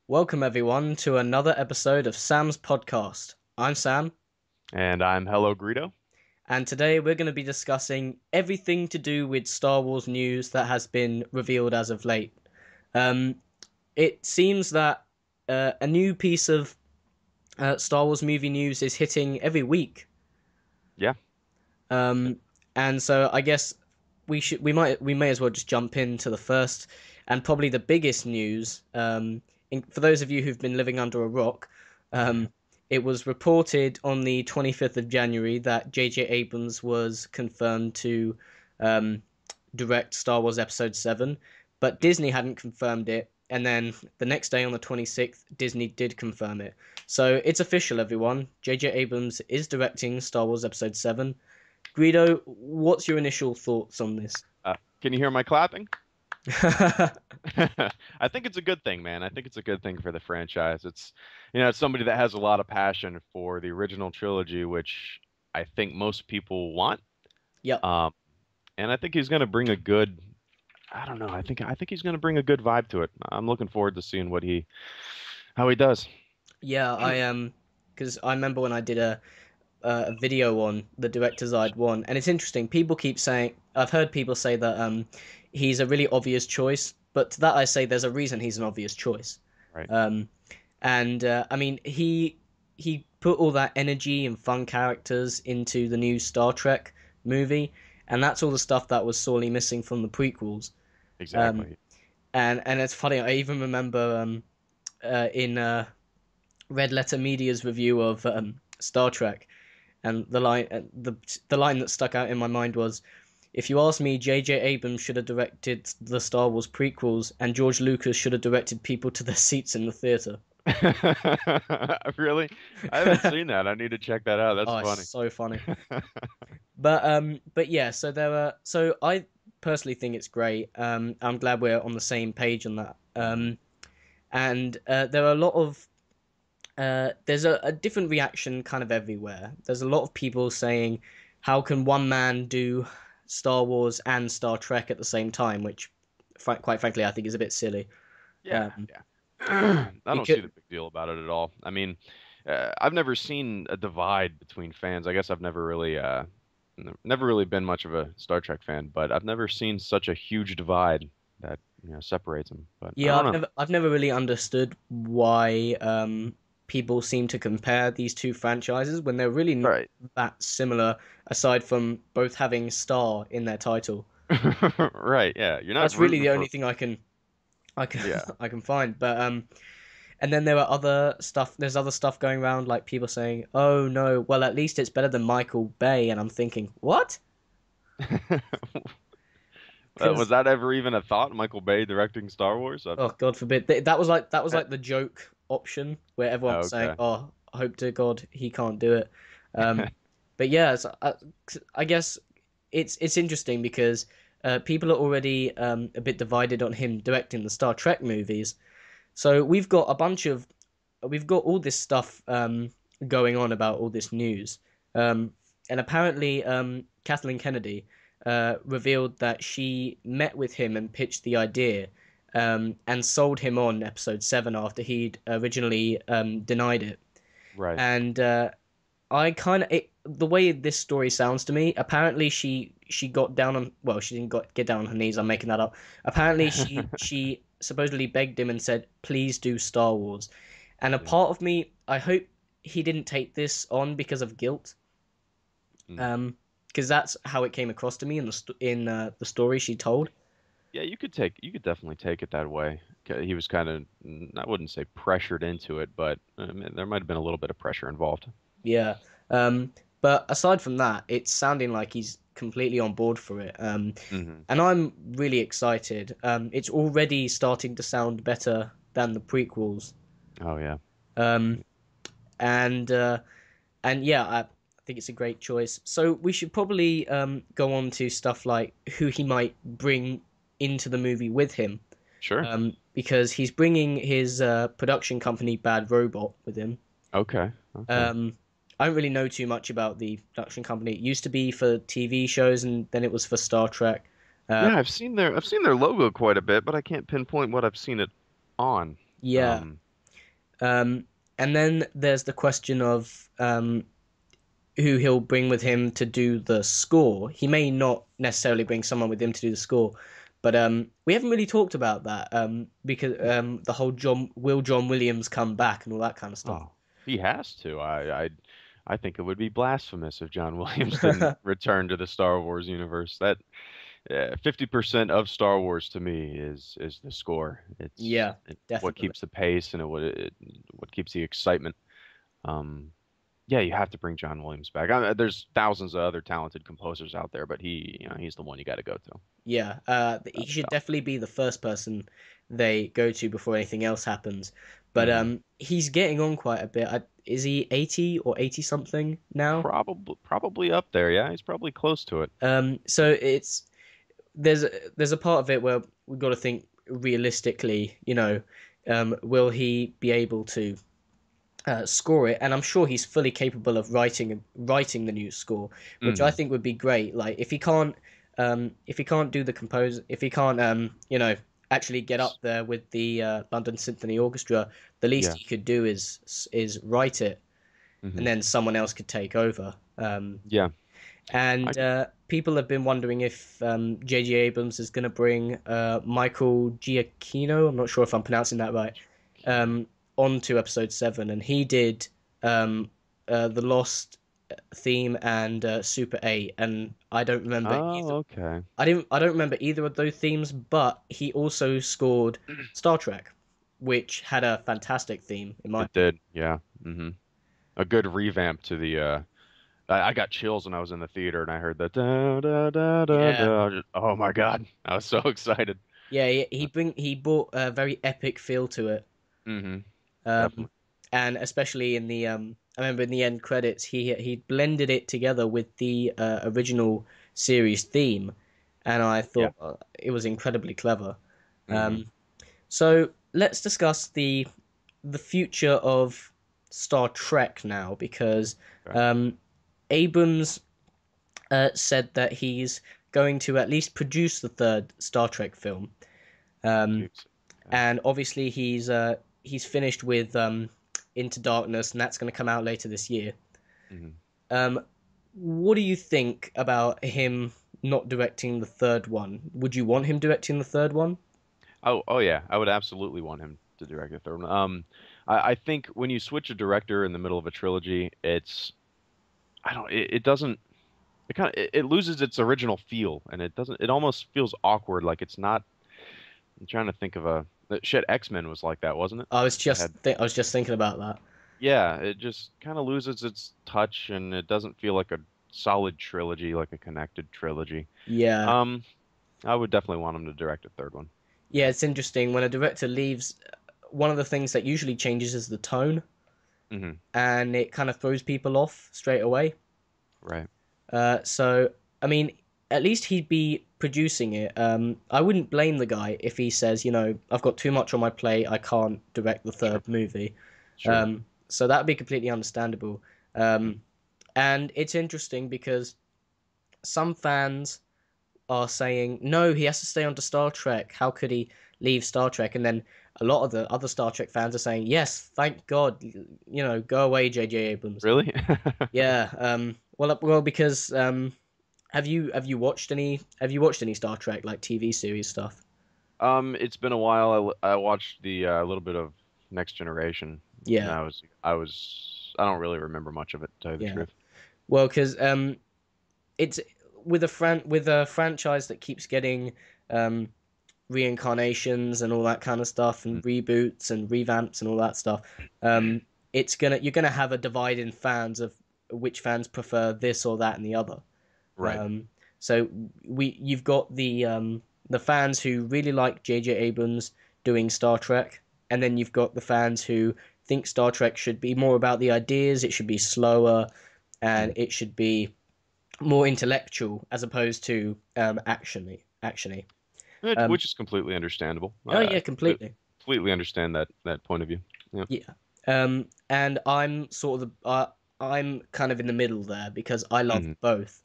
Welcome, everyone, to another episode of Sam's podcast. I'm Sam, And I'm Hello Greedo. and today we're going to be discussing everything to do with Star Wars news that has been revealed as of late. Um, it seems that a new piece of Star Wars movie news is hitting every week, Yeah. um, and so I guess we may as well just jump into the first and probably the biggest news. For those of you who've been living under a rock, um, it was reported on the 25th of January that J.J. Abrams was confirmed to um, direct Star Wars Episode 7, but Disney hadn't confirmed it. And then the next day on the 26th, Disney did confirm it. So it's official, everyone. J.J. Abrams is directing Star Wars Episode 7. Guido, what's your initial thoughts on this? Can you hear my clapping? I think it's a good thing, man. I think it's a good thing for the franchise. It's somebody that has a lot of passion for the original trilogy, which I think most people want. Yep. Um, and I think he's going to bring a good, I don't know, I think he's going to bring a good vibe to it. I'm looking forward to seeing how he does. Yeah, I am, because I remember when I did a video on the director's I'd one, and it's interesting. People keep saying I've heard people say that he's a really obvious choice, but to that I say there's a reason he's an obvious choice. Right. Um, and I mean he put all that energy and fun characters into the new Star Trek movie, and that's all the stuff that was sorely missing from the prequels. Um, Exactly. and it's funny. I even remember in Red Letter Media's review of Star Trek, and the line that stuck out in my mind was, "If you ask me, J.J. Abrams should have directed the Star Wars prequels, and George Lucas should have directed people to their seats in the theater." Really? I haven't seen that. I need to check that out. That's Oh, it's funny. so funny. But yeah, so there are. So I personally think it's great. I'm glad we're on the same page on that. And there are a lot of there's a different reaction kind of everywhere. There's a lot of people saying, "How can one man do Star Wars and Star Trek at the same time?" Which, quite frankly, I think is a bit silly. Yeah, Um, yeah. I don't because see the big deal about it at all. I mean, I've never seen a divide between fans. I guess I've never really been much of a Star Trek fan, but I've never seen such a huge divide that, separates them. But I yeah, don't know. I've never really understood why people seem to compare these two franchises when they're really not Right. that similar, aside from both having Star in their title. Right, yeah. You're not That's really rooting the only for, thing I can yeah. I can find. But and then there are other stuff. There's other stuff going around, like people saying, "Oh no, well at least it's better than Michael Bay," and I'm thinking, what? Was Because that ever even a thought, Michael Bay directing Star Wars? oh God forbid, that was like the joke option where everyone was saying, Okay. "Oh, I hope to God he can't do it." Um, but yeah, I guess it's interesting because people are already a bit divided on him directing the Star Trek movies. So we've got all this stuff going on about all this news, um, and apparently Kathleen Kennedy revealed that she met with him and pitched the idea, and sold him on Episode 7 after he'd originally denied it. Right. And I kind of the way this story sounds to me. Apparently, she got down on well, she didn't get down on her knees. I'm making that up. Apparently, she supposedly begged him and said, "Please do Star Wars." And a Yeah. part of me, I hope he didn't take this on because of guilt. Mm. Um, because that's how it came across to me in the story she told. Yeah, you could definitely take it that way. He was kind of, I wouldn't say pressured into it, but I mean, there might have been a little bit of pressure involved. Yeah. Um, but aside from that, it's sounding like he's completely on board for it. Hmm. And I'm really excited. It's already starting to sound better than the prequels. Oh yeah. Um, and uh, and yeah, I think it's a great choice. So we should probably go on to stuff like who he might bring into the movie with him, Sure. because he's bringing his production company Bad Robot with him. Okay. Okay. Um, I don't really know too much about the production company. It used to be for TV shows, and then it was for Star Trek. Uh, Yeah, I've seen their logo quite a bit, but I can't pinpoint what I've seen it on. yeah, Um. Um, and then there's the question of who he'll bring with him to do the score. He may not necessarily bring someone with him to do the score, but we haven't really talked about that because the whole John Williams come back and all that kind of stuff. Oh, he has to. I think it would be blasphemous if John Williams didn't return to the Star Wars universe. That 50% of Star Wars to me is the score. Yeah, It's what definitely. keeps the pace and what keeps the excitement. Um, yeah, you have to bring John Williams back. There's thousands of other talented composers out there, but he's the one you got to go to. Yeah, he should So, definitely be the first person they go to before anything else happens. But hmm he's getting on quite a bit. Is he 80 or 80 something now? probably up there. Yeah, he's probably close to it. So there's a part of it where we've got to think realistically. Will he be able to score it? And I'm sure he's fully capable of writing the new score, which I hmm think would be great. Like if he can't do the compose, if he can't actually get up there with the London Symphony Orchestra, the least Yeah. he could do is write it, and hmm then someone else could take over. Yeah. I And people have been wondering if J.J. Abrams is going to bring Michael Giacchino. I'm not sure if I'm pronouncing that right. Um, onto episode 7, and he did the Lost theme and Super 8, and I don't remember Oh, either. okay. I don't remember either of those themes, but he also scored Star Trek, which had a fantastic theme in my It opinion. did. Yeah. A good revamp to the I got chills when I was in the theater and I heard that da da da da Yeah, da. Oh my God. I was so excited. yeah. He brought a very epic feel to it. hmm Um, Definitely. and especially in the I remember in the end credits, he blended it together with the original series theme, and I Yeah. thought it was incredibly clever. hmm Um, so let's discuss the future of Star Trek now, because Okay. um, Abrams said that he's going to at least produce the third Star Trek film. Um, Produce it. Okay. and obviously he's finished with Into Darkness, and that's going to come out later this year. hmm Um, what do you think about him not directing the third one? Would you want him directing the third one? Oh yeah. I would absolutely want him to direct a third one. I think when you switch a director in the middle of a trilogy, it doesn't it loses its original feel and it almost feels awkward like it's not. I'm trying to think of a shit. X-Men was like that, wasn't it? They had I was just thinking about that. Yeah, it just kind of loses its touch and it doesn't feel like a solid trilogy, like a connected trilogy. Yeah, Um, I would definitely want him to direct a third one. yeah, it's interesting when a director leaves. One of the things that usually changes is the tone, hmm and it kind of throws people off straight away. Right. So I mean, at least he'd be producing it. I wouldn't blame the guy if he says, I've got too much on my plate, I can't direct the Sure. third movie. Sure. So that'd be completely understandable. Mm. And it's interesting because some fans are saying, no, he has to stay on to Star Trek. How could he leave Star Trek? And then a lot of the other Star Trek fans are saying, yes, thank God, go away, J.J. Abrams. Really? Yeah. Well, because have you watched any Star Trek like TV series stuff? It's been a while. I watched the little bit of Next Generation, and Yeah, I don't really remember much of it, to tell you the yeah. truth. Well, because it's with a franchise that keeps getting um reincarnations and all that kind of stuff, and Mm. reboots and revamps and all that stuff. It's gonna You're gonna have a divide in fans of which fans prefer this or that and the other. Right. Um, so you've got the fans who really like J.J. Abrams doing Star Trek, and then you've got the fans who think Star Trek should be more about the ideas, it should be slower, and Mm. it should be more intellectual as opposed to actiony. Um, Which is completely understandable. oh I yeah, completely. completely understand that point of view. Yeah. Yeah. And I'm kind of in the middle there because I love Mhm. both,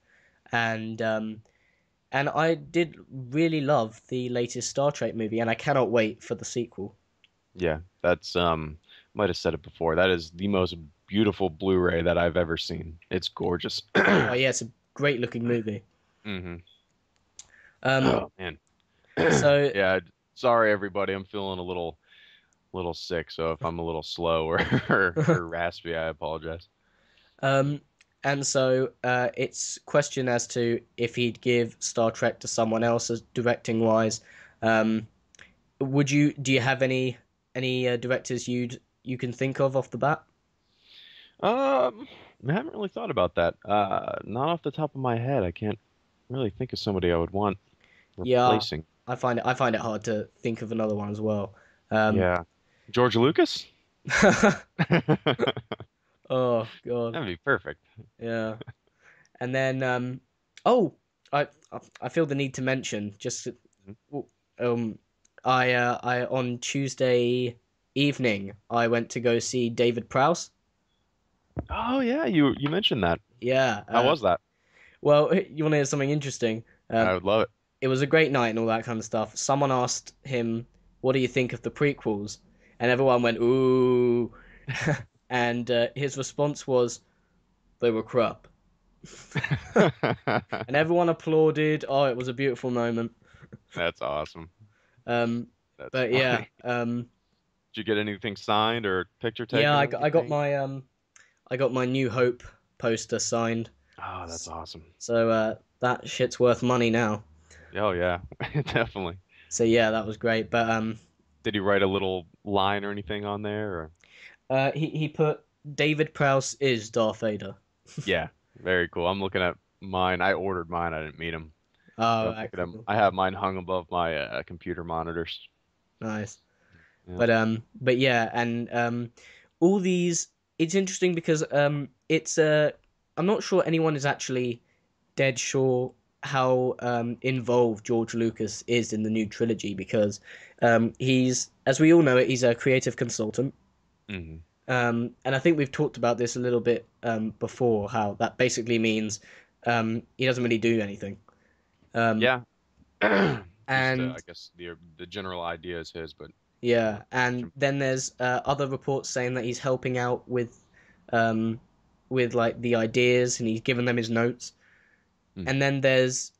and I did really love the latest Star Trek movie, and I cannot wait for the sequel. Yeah, that's might have said it before. That is the most beautiful Blu-ray that I've ever seen. It's gorgeous. Oh yeah, it's a great looking movie. hmm Um, Oh man. so Yeah. Sorry, everybody. I'm feeling a little sick, so if I'm a little slow or raspy, I apologize. um, and so it's question as to if he'd give Star Trek to someone else as directing wise. Um, do you have any directors you can think of off the bat? Um, I haven't really thought about that. Not off the top of my head. I can't really think of somebody I would want Yeah, replacing. I find it hard to think of another one as well. Um, Yeah. George Lucas? oh God, That'd be perfect. yeah. And then oh, I I feel the need to mention just um I on Tuesday evening I went to go see David Prowse. Oh yeah, you mentioned that. Yeah. How was that? Well, you want to hear something interesting? I would love it. It was a great night and all that kind of stuff. Someone asked him, "What do you think of the prequels?" And everyone went, "Ooh," and his response was, "They were crap." And everyone applauded. Oh, it was a beautiful moment. That's awesome. Um, That's but yeah, funny. Did you get anything signed or picture yeah, taken or anything? I got my New Hope poster signed. Oh, that's S- awesome. So that shit's worth money now. Oh yeah, definitely. So yeah, that was great. But Did he write a little line or anything on there? Or he put David Prowse is Darth Vader. yeah, very cool. I'm looking at mine. I ordered mine. I didn't meet him, but Oh, I'm right, looking at. cool, I have mine hung above my computer monitors. nice. Yeah. But yeah, and all these. It's interesting because it's I'm not sure anyone is actually dead sure how involved George Lucas is in the new trilogy because he's, as we all know, he's a creative consultant. hmm And I think we've talked about this a little bit before, how that basically means he doesn't really do anything. Um, Yeah. Just I and guess the general idea is his, but yeah, not too much and then influence. there's other reports saying that he's helping out um, with like the ideas and he's given them his notes. Mm. And then there's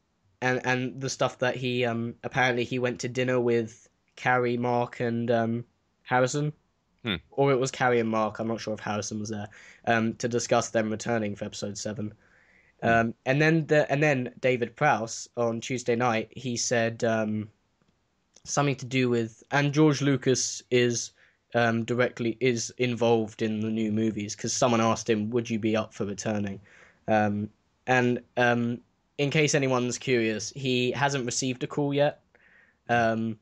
and the stuff that he apparently he went to dinner with Carrie, Mark, and Harrison, Hmm. or it was Carrie and Mark. I'm not sure if Harrison was there to discuss them returning for episode 7. Hmm. And then David Prowse on Tuesday night he said something to do with, and George Lucas is directly is involved in the new movies because someone asked him, "Would you be up for returning?" Um, and in case anyone's curious, he hasn't received a call yet. Um,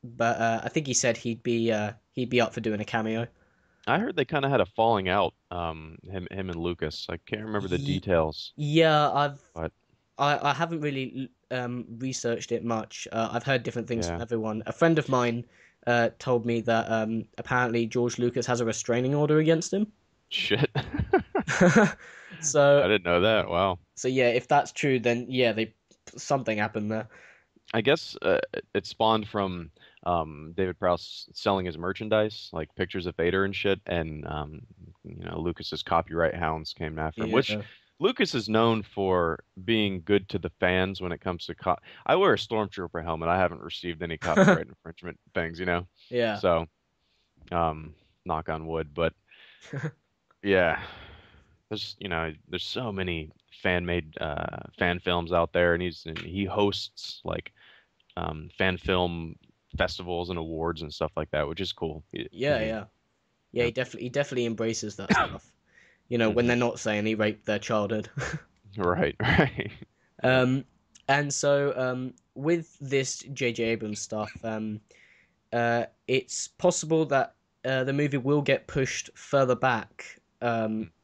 but I think he said he'd be up for doing a cameo. I heard they kind of had a falling out. Him and Lucas. I can't remember the Ye- details, yeah, but I haven't really researched it much. I've heard different things from yeah, everyone. A friend of mine told me that apparently George Lucas has a restraining order against him. shit. so I didn't know that. Wow. so yeah, if that's true, then yeah, they something happened there. I guess it spawned from David Prowse selling his merchandise, like pictures of Vader and shit, and Lucas's copyright hounds came after him. Which Yeah, Lucas is known for being good to the fans when it comes to I wear a Stormtrooper helmet. I haven't received any copyright infringement things. yeah, So um, knock on wood. But yeah, there's so many fan-made fan films out there, and he hosts like fan film festivals and awards and stuff like that, which is cool. I yeah, mean, yeah, yeah. yeah. He definitely embraces that stuff. You know, when hmm they're not saying he raped their childhood. Right, right. Yep. um, and so with this J.J. Abrams stuff, it's possible that the movie will get pushed further back,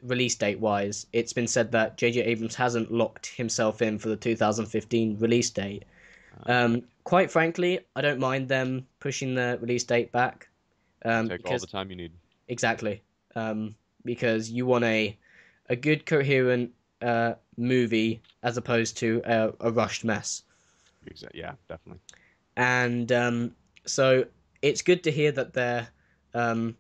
release date wise. It's been said that J.J. Abrams hasn't locked himself in for the 2015 release date. Quite frankly, I don't mind them pushing the release date back, Take all the because time you need. exactly, because you want a good coherent movie as opposed to a rushed mess. Yeah, definitely. And so it's good to hear that they're um,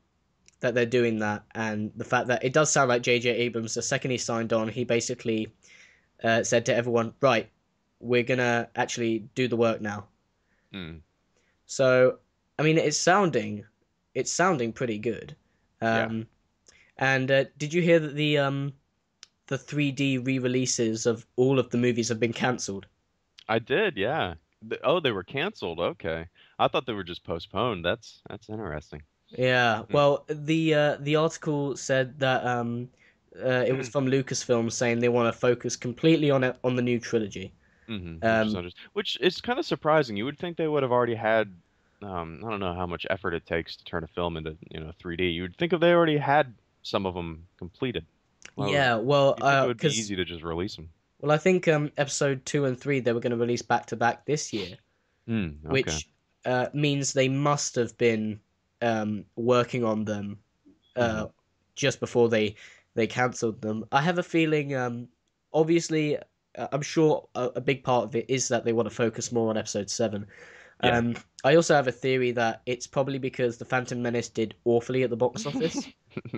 that they're doing that, and the fact that it does sound like J.J. Abrams, the second he signed on, he basically said to everyone, right, we're gonna actually do the work now. Mm, So, I mean, it's sounding pretty good. yeah, Um, and did you hear that the 3D re-releases of all of the movies have been cancelled? I did. Yeah. Oh, they were canceled. Okay, I thought they were just postponed. That's interesting. Yeah, Mm. well, the article said that it was from Lucasfilm saying they want to focus completely on it on the new trilogy. Which is Um, which is kind of surprising. You would think they would have already had. I don't know how much effort it takes to turn a film into 3D. You would think if they already had some of them completed. Well, yeah, well, you'd think it would be because easy to just release them. I think episode 2 and 3 they were going to release back to back this year, Okay. which means they must have been working on them Hmm. uh, just before they cancelled them. I have a feeling, obviously, I'm sure a big part of it is that they want to focus more on episode 7. Yeah. I also have a theory that it's probably because the Phantom Menace did awfully at the box office.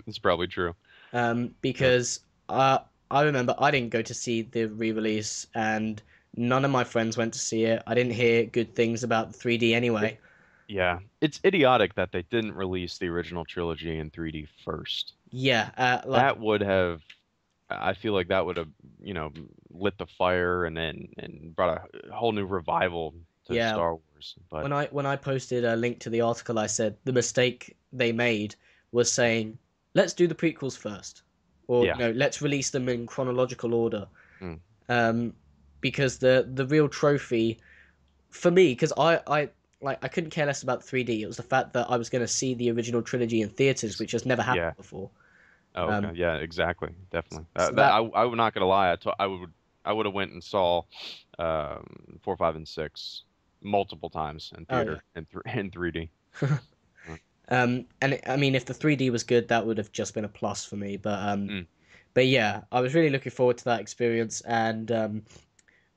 It's probably true. Yep. Because I remember I didn't go to see the re-release, and none of my friends went to see it. I didn't hear good things about the 3D It, anyway. yeah. It's idiotic that they didn't release the original trilogy in 3D first. Yeah, like That would have I feel like that would have, you know, lit the fire and brought a whole new revival to yeah, Star Wars. But when I posted a link to the article, I said the mistake they made was saying, let's do the prequels first, or yeah, let's release them in chronological order. mm, Um, because the real trophy for me, because I couldn't care less about 3D. It was the fact that I was going to see the original trilogy in theaters, ex- which has never yeah. happened before. Oh, okay. Um, Yeah, exactly. Definitely. so that I would not gonna lie. I would have went and saw 4, 5, and 6 multiple times in oh yeah. theater in 3D. And I mean, if the 3D was good, that would have just been a plus for me. Mm, But yeah, I was really looking forward to that experience, and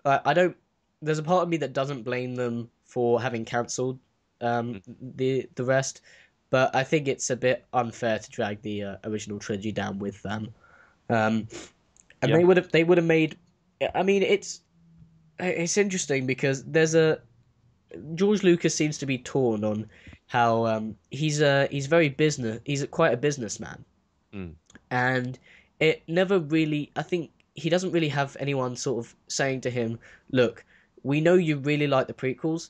I don't. There's a part of me that doesn't blame them for having cancelled mm, the rest, but I think it's a bit unfair to drag the original trilogy down with them. Um, and yeah. they would have made. I mean, it's interesting because there's a George Lucas seems to be torn on how he's very business. He's quite a businessman, Mm, and it never really. I think he doesn't really have anyone sort of saying to him, "Look, we know you really like the prequels,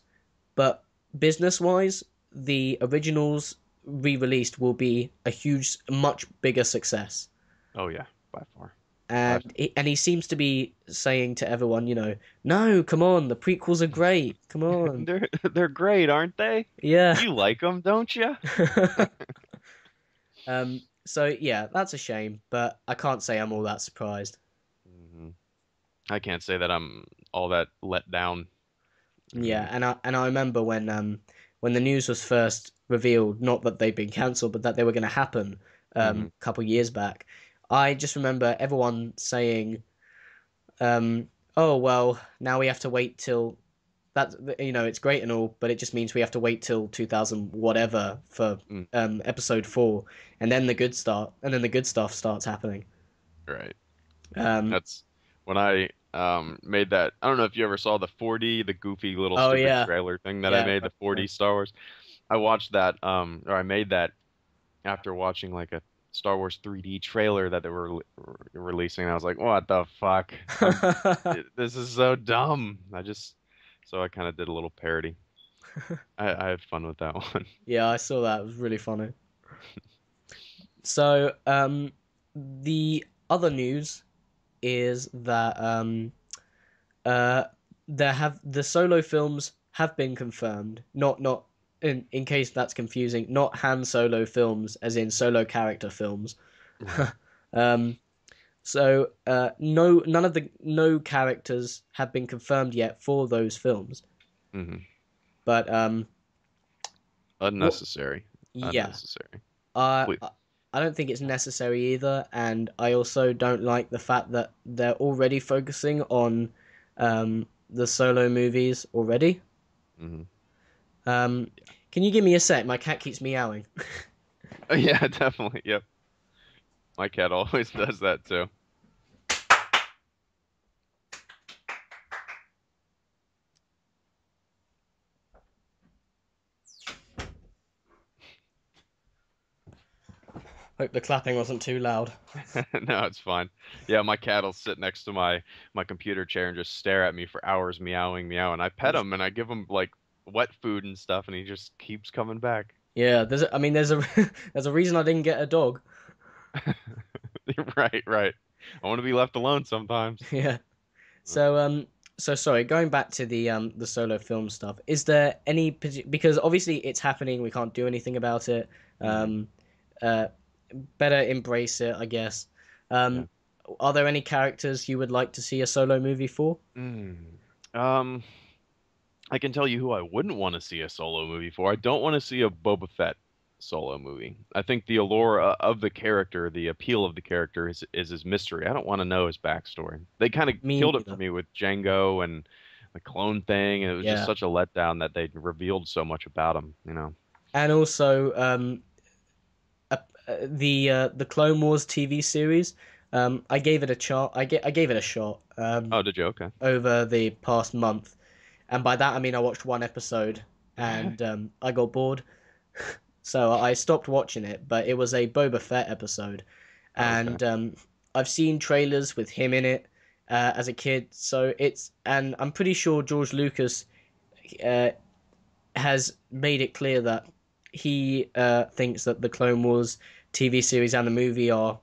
but business-wise, the originals re-released will be a huge, much bigger success." oh yeah, by far. By And he seems to be saying to everyone, no, come on, the prequels are great. Come on, they're great, aren't they? yeah. You like them, don't you? So yeah, that's a shame, but I can't say I'm all that surprised. Hmm. I can't say that I'm all that let down. I Yeah, mean, and I remember when the news was first revealed, not that they'd been cancelled, but that they were going to happen hmm. a couple years back. I just remember everyone saying, "Oh well, now we have to wait till that. It's great and all, but it just means we have to wait till 2000 whatever for Mm, episode 4, and then the good stuff starts happening." right. Um, That's when I made that. I don't know if you ever saw the 4D, the goofy little oh stupid yeah, trailer thing that I yeah, made, the 4D Star Wars. I watched that, or I made that after watching like a Star Wars 3D trailer that they were releasing. I was like, what the fuck? This is so dumb. So I kind of did a little parody. I had fun with that one. yeah, I saw that. It was really funny. So, the other news is that uh, the solo films have been confirmed. Not in case that's confusing. Not Han Solo films, as in solo character films. Right. um, so no, none of the no characters have been confirmed yet for those films. Hmm. But what? Unnecessary. Yeah, Unnecessary. I Please. I don't think it's necessary either, and I also don't like the fact that they're already focusing on the solo movies already. Hmm. Um, can you give me a sec? My cat keeps meowing. Yeah, definitely. Yep. My cat always does that too. Hope the clapping wasn't too loud. No, it's fine. Yeah, my cat will sit next to my computer chair and just stare at me for hours, meowing, meow. And I pet him and I give him like wet food and stuff, and he just keeps coming back. Yeah, I mean, there's a there's a reason I didn't get a dog. Right, right. I want to be left alone sometimes. Yeah. So so sorry, going back to the solo film stuff. Is there any because obviously it's happening, we can't do anything about it. Hmm. Um, uh, better embrace it, I guess. Yeah. Um, are there any characters you would like to see a solo movie for? Mm. Um, I can tell you who I wouldn't want to see a solo movie for. I don't want to see a Boba Fett solo movie. I think the allure of the character, the appeal of the character is his mystery. I don't want to know his backstory. They kind of Me killed it for neither. me with Django and the clone thing, and it was just Yeah. such a letdown that they revealed so much about him, you know. And also uh, the Clone Wars TV series. I gave it a shot. I gave it a shot Oh, did you? Okay. over the past month, and by that I mean I watched one episode and I got bored, so I stopped watching it. But it was a Boba Fett episode, Okay. and I've seen trailers with him in it as a kid. So and I'm pretty sure George Lucas uh, has made it clear that he thinks that the Clone Wars TV series and the movie are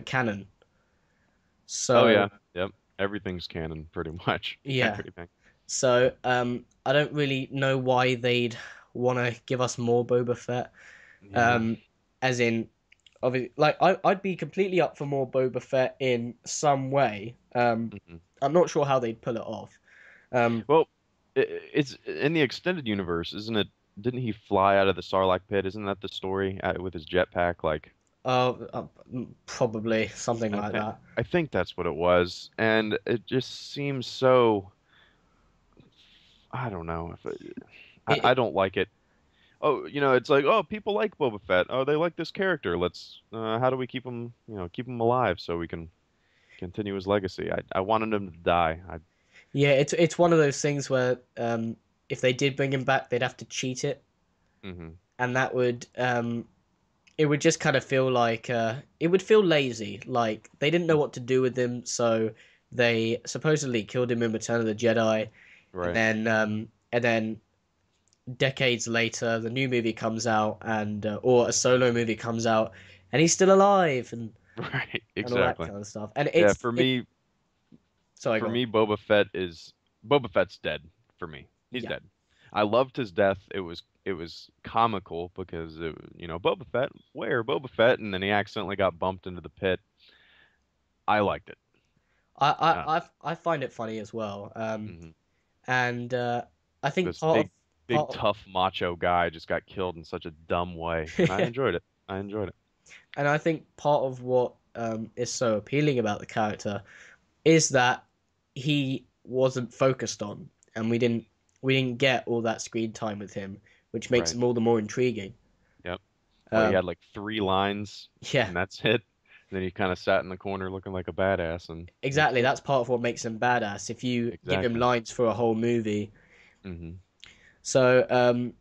canon. Oh So yeah. Yep. Everything's canon, pretty much. yeah, Everything. so I don't really know why they'd want to give us more Boba Fett. Yeah. Um, as in, obviously, like I'd be completely up for more Boba Fett in some way. Mhm. I'm not sure how they'd pull it off. Um, Well, it's in the extended universe, isn't it? Didn't he fly out of the Sarlacc pit? Isn't that the story with his jetpack? Like, Probably something I like think that. I think that's what it was, and it just seems so. I don't know if I It don't like it. Oh, it's like, oh, people like Boba Fett. Oh, they like this character. Let's. How do we keep him? Keep him alive so we can continue his legacy. I wanted him to die. Yeah, it's one of those things where if they did bring him back, they'd have to cheat it, Hmm. and that would it would just kind of feel like it would feel lazy. Like they didn't know what to do with him, so they supposedly killed him in Return of the Jedi, Right. and then decades later, the new movie comes out, and or a solo movie comes out, and he's still alive, Right. and all that Exactly. kind of stuff. And Yeah. it's it. Sorry, For go on. me, Boba Fett's dead. For me, he's Yeah. dead. I loved his death. It was comical because Boba Fett, where Boba Fett, and then he accidentally got bumped into the pit. I liked it. I, Uh, I find it funny as well. hmm And I think This big part of, tough macho guy just got killed in such a dumb way, and I enjoyed it. I enjoyed it. and I think part of what is so appealing about the character is that he wasn't focused on, and we didn't get all that screen time with him, which makes Right. him all the more intriguing. Yep. What, he Um, had like 3 lines, yeah, and that's it. And then he kind of sat in the corner looking like a badass, and that's exactly. it. That's part of what makes him badass. If you give him Exactly. lines for a whole movie, Hmm. so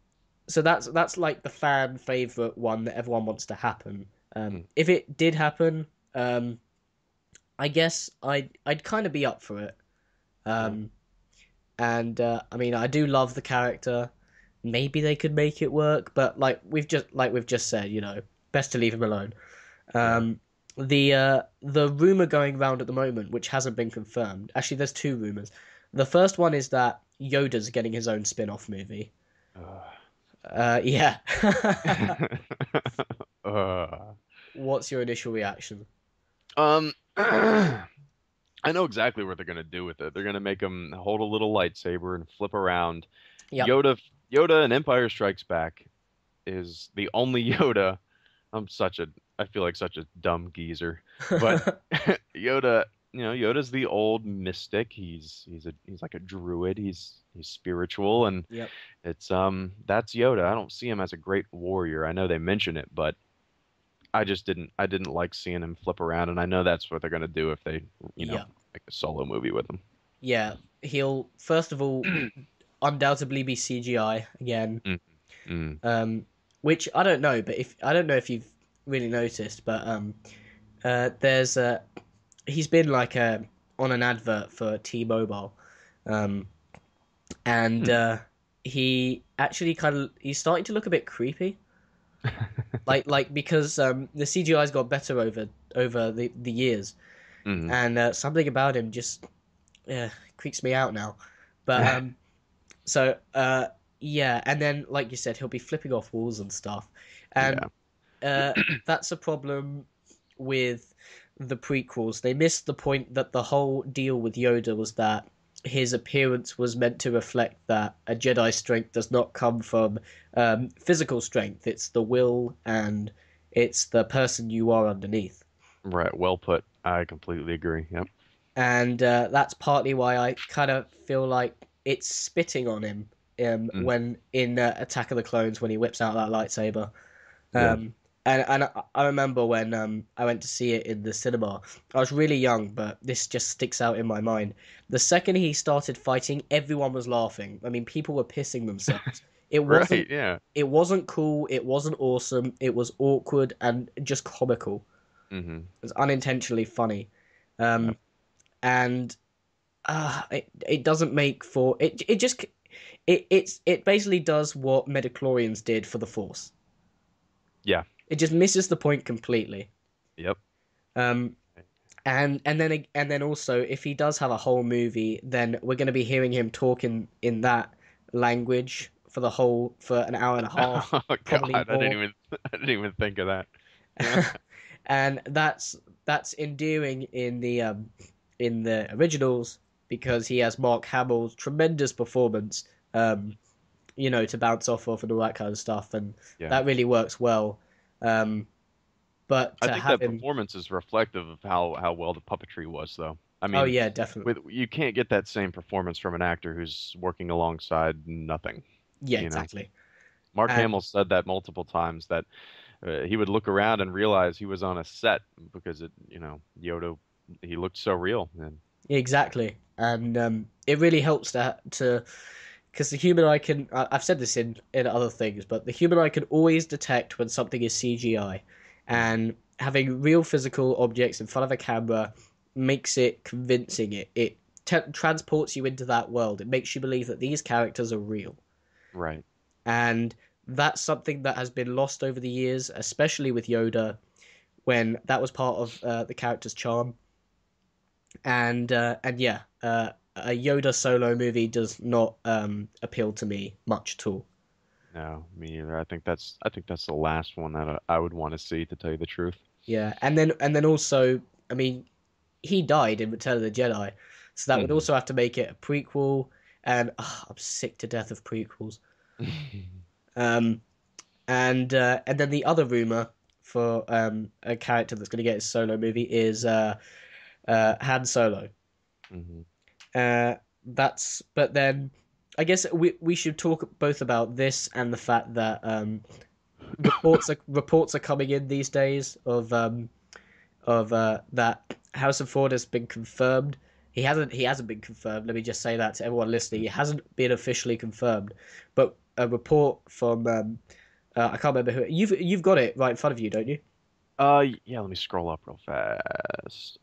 so that's like the fan favorite one that everyone wants to happen. If it did happen, I guess I'd kind of be up for it. Yeah. Um, and I mean, I do love the character. Maybe they could make it work, but like we've just said, best to leave him alone. Yeah. Um, the rumor going around at the moment, which hasn't been confirmed. Actually, there's two rumors. The first one is that Yoda's getting his own spin-off movie. Uh, Yeah. uh, What's your initial reaction? I know exactly what they're gonna do with it. They're gonna make him hold a little lightsaber and flip around. Yep. Yoda in Empire Strikes Back is the only Yoda. I'm such a, I feel like such a dumb geezer, but Yoda, Yoda's the old mystic. He's like a druid. He's spiritual, and Yep. it's that's Yoda. I don't see him as a great warrior. I know they mention it, but I didn't like seeing him flip around, and I know that's what they're gonna do if they, you know, Yeah, make a solo movie with him. yeah. He'll first of all undoubtedly be CGI again. Mm, mm. Um, which I don't know, but if I don't know if you've really noticed, but there's he's been like on an advert for T-Mobile, um, and Hmm. he actually he's starting to look a bit creepy. Like because the CGI's got better over the years, Hmm. and something about him just creeps me out now. But so yeah, and then like you said, he'll be flipping off walls and stuff, and Yeah. uh, that's a problem with the prequels. They missed the point that the whole deal with Yoda was that his appearance was meant to reflect that a Jedi strength does not come from physical strength. It's the will and it's the person you are underneath. Right. Well put. I completely agree. Yep. And that's partly why I kind of feel like it's spitting on him Mm. when in Attack of the Clones when he whips out that lightsaber. Yeah. Um, and I remember when I went to see it in the cinema. I was really young, but this just sticks out in my mind. The second he started fighting, everyone was laughing. I mean, people were pissing themselves. It Right. wasn't Yeah. it wasn't cool, it wasn't awesome, it was awkward and just comical. Hmm. It was unintentionally funny. Yep. Um, and it doesn't make for it just it basically does what Metachlorians did for the Force. Yeah. It just misses the point completely. Yep. Um, and then also, if he does have a whole movie, then we're going to be hearing him talk in that language for an hour and a half, Oh God, probably more. I didn't even think of that. Yeah. And that's endearing in the originals because he has Mark Hamill's tremendous performance, to bounce off of and all that kind of stuff, and Yeah. that really works well. Um, but I to think have that him, performance is reflective of how well the puppetry was, though. I oh mean, yeah, definitely, with you can't get that same performance from an actor who's working alongside nothing, yeah, you know. exactly. Mark And Hamill said that multiple times that he would look around and realize he was on a set because Yoda, he looked so real. And exactly, and it really helps to because the human eye can. I've said this in other things, but the human eye can always detect when something is CGI, Mhm. and having real physical objects in front of a camera makes it convincing. It transports you into that world. It makes you believe that these characters are real, Right. and that's something that has been lost over the years, especially with Yoda, when that was part of the character's charm. And yeah, a Yoda solo movie does not appeal to me much at all. No, me either. I think that's the last one that I would want to see, to tell you the truth. Yeah, and then also, I mean, he died in Return of the Jedi, so that would Hmm. also have to make it a prequel. And I'm sick to death of prequels. Um, and then the other rumor for a character that's going to get his solo movie is Han Solo. Hmm. But then I guess we should talk both about this and the fact that reports are coming in these days of that Harrison Ford has been confirmed. He hasn't been confirmed. Let me just say that to everyone listening. He hasn't been officially confirmed, but a report from I can't remember who. You've got it right in front of you, don't you? Yeah, let me scroll up real fast.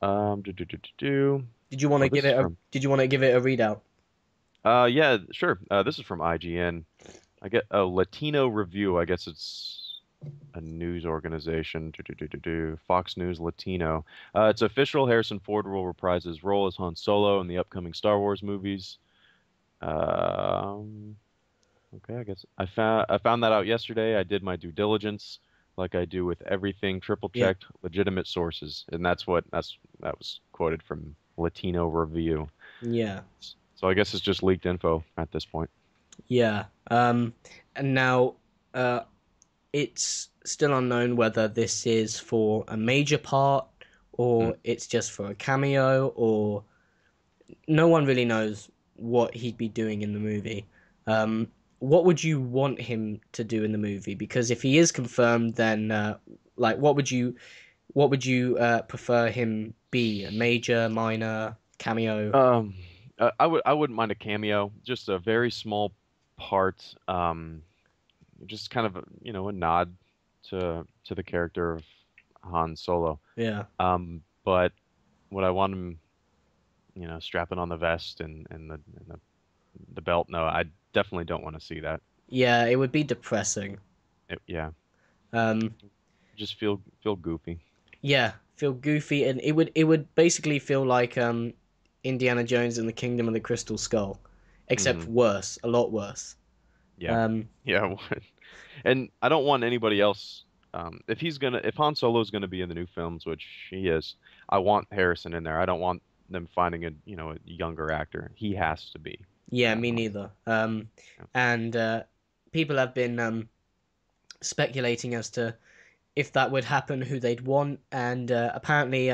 Do. Did you want Oh, to this give is it a from. Did you want to give it a readout? Yeah, sure. This is from IGN. I get a Latino Review. I guess it's a news organization. Fox News Latino. It's official. Harrison Ford will reprise his role as Han Solo in the upcoming Star Wars movies. Um, okay, I guess I found that out yesterday. I did my due diligence, like I do with everything. Triple Yeah, checked legitimate sources, and that was quoted from Latino Review. yeah. So I guess it's just leaked info at this point. Yeah. And now, uh, it's still unknown whether this is for a major part Mm. or it's just for a cameo, or no one really knows what he'd be doing in the movie. What would you want him to do in the movie? Because if he is confirmed, then like what would you prefer him be? A major, minor, cameo? Um, I wouldn't mind a cameo, just a very small part. Just kind of a nod to the character of Han Solo. Yeah. But would I want him, strapping on the vest and the belt? No, I definitely don't want to see that. Yeah, it would be depressing. Yeah, Um, just feel goofy. yeah, feel goofy, and it would basically feel like Indiana Jones and the Kingdom of the Crystal Skull, except Hmm. worse, a lot worse. Yeah, Um, yeah. I would. And I don't want anybody else. If Han Solo's gonna be in the new films, which he is, I want Harrison in there. I don't want them finding a younger actor. He has to be. yeah, me Han. neither. Yeah. And people have been speculating as to if that would happen, who they'd want, and apparently,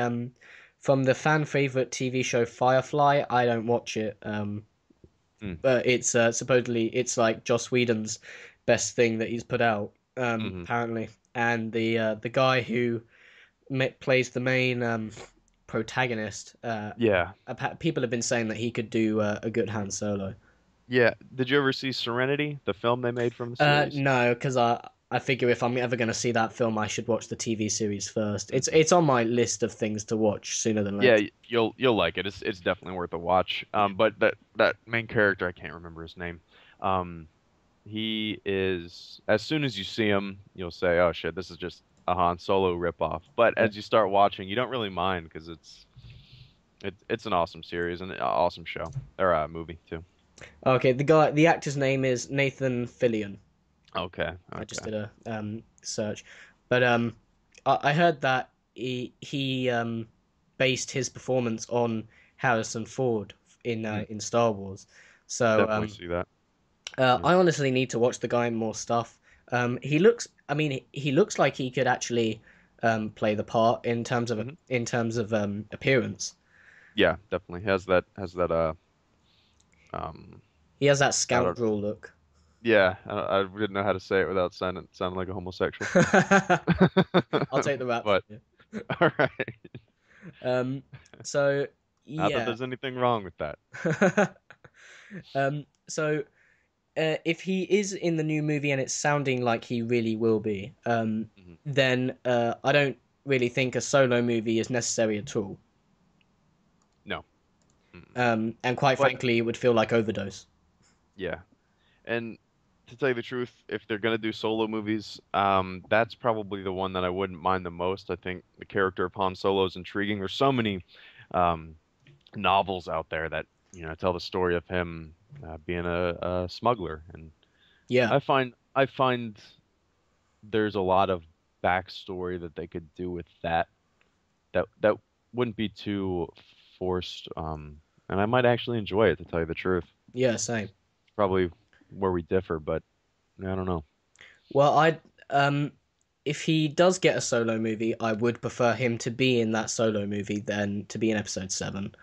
from the fan favorite TV show Firefly, I don't watch it. Mm. But it's supposedly it's like Joss Whedon's best thing that he's put out, Hmm. apparently. And the guy who plays the main protagonist, Yeah, people have been saying that he could do a good Han Solo. yeah. Did you ever see Serenity, the film they made from the series? No, because I figure if I'm ever going to see that film, I should watch the TV series first. It's Hmm. it's on my list of things to watch sooner than Yeah, later. you'll like it. It's definitely worth a watch. But that main character, I can't remember his name. Um, he is, as soon as you see him, you'll say, "Oh shit, this is just a Han Solo ripoff." But Yeah. as you start watching, you don't really mind because it's an awesome series and an awesome show or movie too. Okay, the actor's name is Nathan Fillion. Okay, I just okay. did a search, but I heard that he based his performance on Harrison Ford Hmm. in Star Wars. So Definitely see that. Yeah. I honestly need to watch the guy in more stuff. I mean, he looks like he could actually play the part Hmm. in terms of appearance. Yeah, definitely has that um He has that I don't scoundrel look. yeah, I didn't know how to say it without sounding like a homosexual. I'll take the rap from But you. all right. Um, so Not that yeah. there's anything wrong with that. So if he is in the new movie and it's sounding like he really will be, Hmm. then I don't really think a solo movie is necessary at all. No. Mm. And quite But frankly, it would feel like overdose. yeah. And to tell you the truth, if they're gonna do solo movies, that's probably the one that I wouldn't mind the most. I think the character of Han Solo is intriguing. There's so many um, novels out there that tell the story of him being a smuggler, and Yeah, I find there's a lot of backstory that they could do with that wouldn't be too forced, and I might actually enjoy it to tell you the truth. yeah, same. Probably where we differ, but I don't know. Well, um, if he does get a solo movie, I would prefer him to be in that solo movie than to be in Episode 7.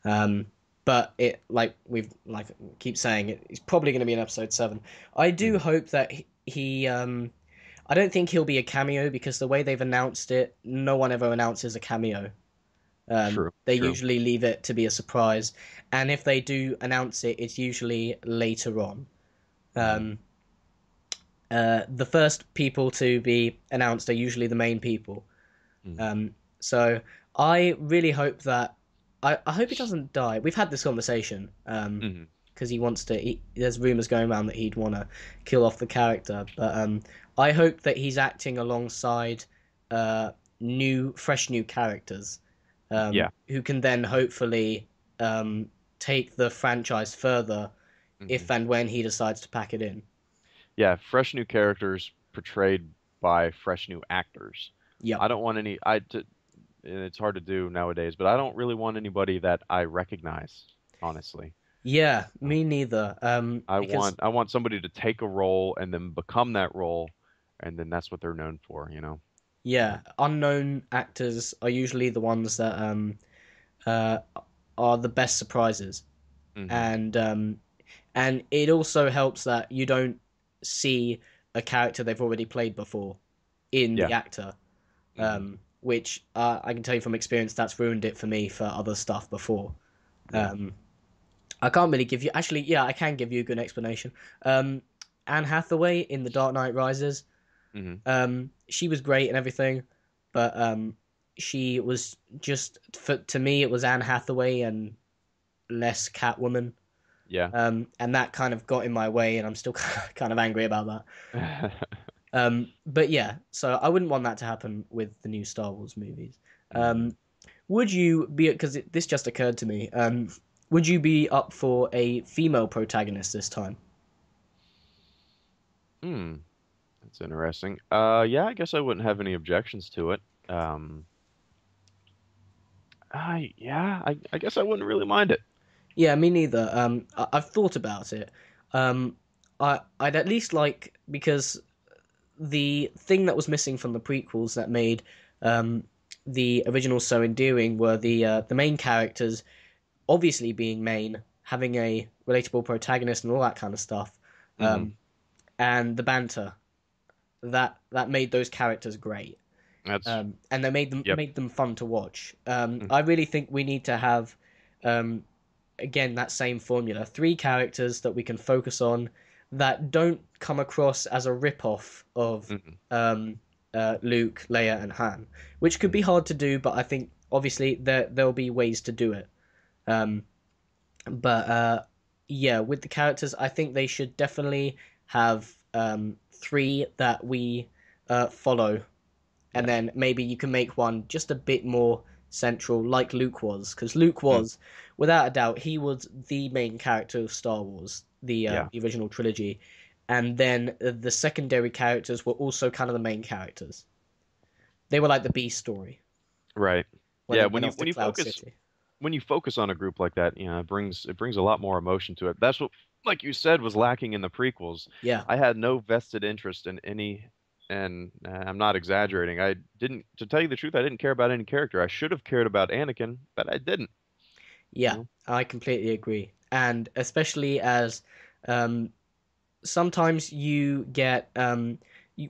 Um, but it like we've like keep saying it, he's probably going to be in Episode 7. I do Mhm. hope that I don't think he'll be a cameo because the way they've announced it, no one ever announces a cameo. True, They true. usually leave it to be a surprise, and if they do announce it, it's usually later on. Hmm. Um, the first people to be announced are usually the main people. Hmm. So I really hope that I hope he doesn't die. We've had this conversation Hmm. because he wants to. There's rumors going around that he'd want to kill off the character, but I hope that he's acting alongside uh, fresh new characters Yeah. who can then hopefully take the franchise further Hmm. if and when he decides to pack it in. Yeah, fresh new characters portrayed by fresh new actors. Yep. I don't want any and it's hard to do nowadays, but I don't really want anybody that I recognize, honestly. Yeah, Um, me neither. I Because want I want somebody to take a role and then become that role, and then that's what they're known for. yeah, Um, unknown actors are usually the ones that uh are the best surprises, hmm. and it also helps that you don't see a character they've already played before in Yeah, the actor. Hmm. which I can tell you from experience that's ruined it for me for other stuff before. Yeah. Um, I can't really give you actually, yeah, I can give you a good explanation. Um, Anne Hathaway in The Dark Knight Rises, Hmm. she was great and everything, but she was just to me it was Anne Hathaway and less Catwoman. Yeah. And that kind of got in my way, and I'm still kind of angry about that. But yeah, so I wouldn't want that to happen with the new Star Wars movies. Hmm. Would you be, because this just occurred to me, would you be up for a female protagonist this time? Hmm. That's interesting. Yeah, I guess I wouldn't have any objections to it. Um, yeah, I guess I wouldn't really mind it. Yeah, me neither. I've thought about it. Um, I'd at least like, because the thing that was missing from the prequels that made um, the original so endearing were the main characters obviously being main, having a relatable protagonist and all that kind of stuff, Hmm. um, and the banter that made those characters great, That's and they yep. made them fun to watch. Mm. I really think we need to have, um, again, that same formula: three characters that we can focus on that don't come across as a rip-off of Mhm. um, Luke, Leia, and Han, which could be Mhm. hard to do, but I think obviously there'll be ways to do it. Um, but yeah, with the characters, I think they should definitely have three that we follow, and Yeah. then maybe you can make one just a bit more central, like Luke was, because Luke Mm. was, without a doubt, he was the main character of Star Wars, Yeah. the original trilogy, and then the secondary characters were also kind of the main characters. They were like the B story Right. when Yeah, they went off to when you Cloud focus City. on a group like that, it brings a lot more emotion to it. That's what, like you said, was lacking in the prequels. Yeah, I had no vested interest in any, and I'm not exaggerating. I didn't, to tell you the truth, I didn't care about any character. I should have cared about Anakin, but I didn't. You yeah, know? I completely agree, and especially as um, sometimes you get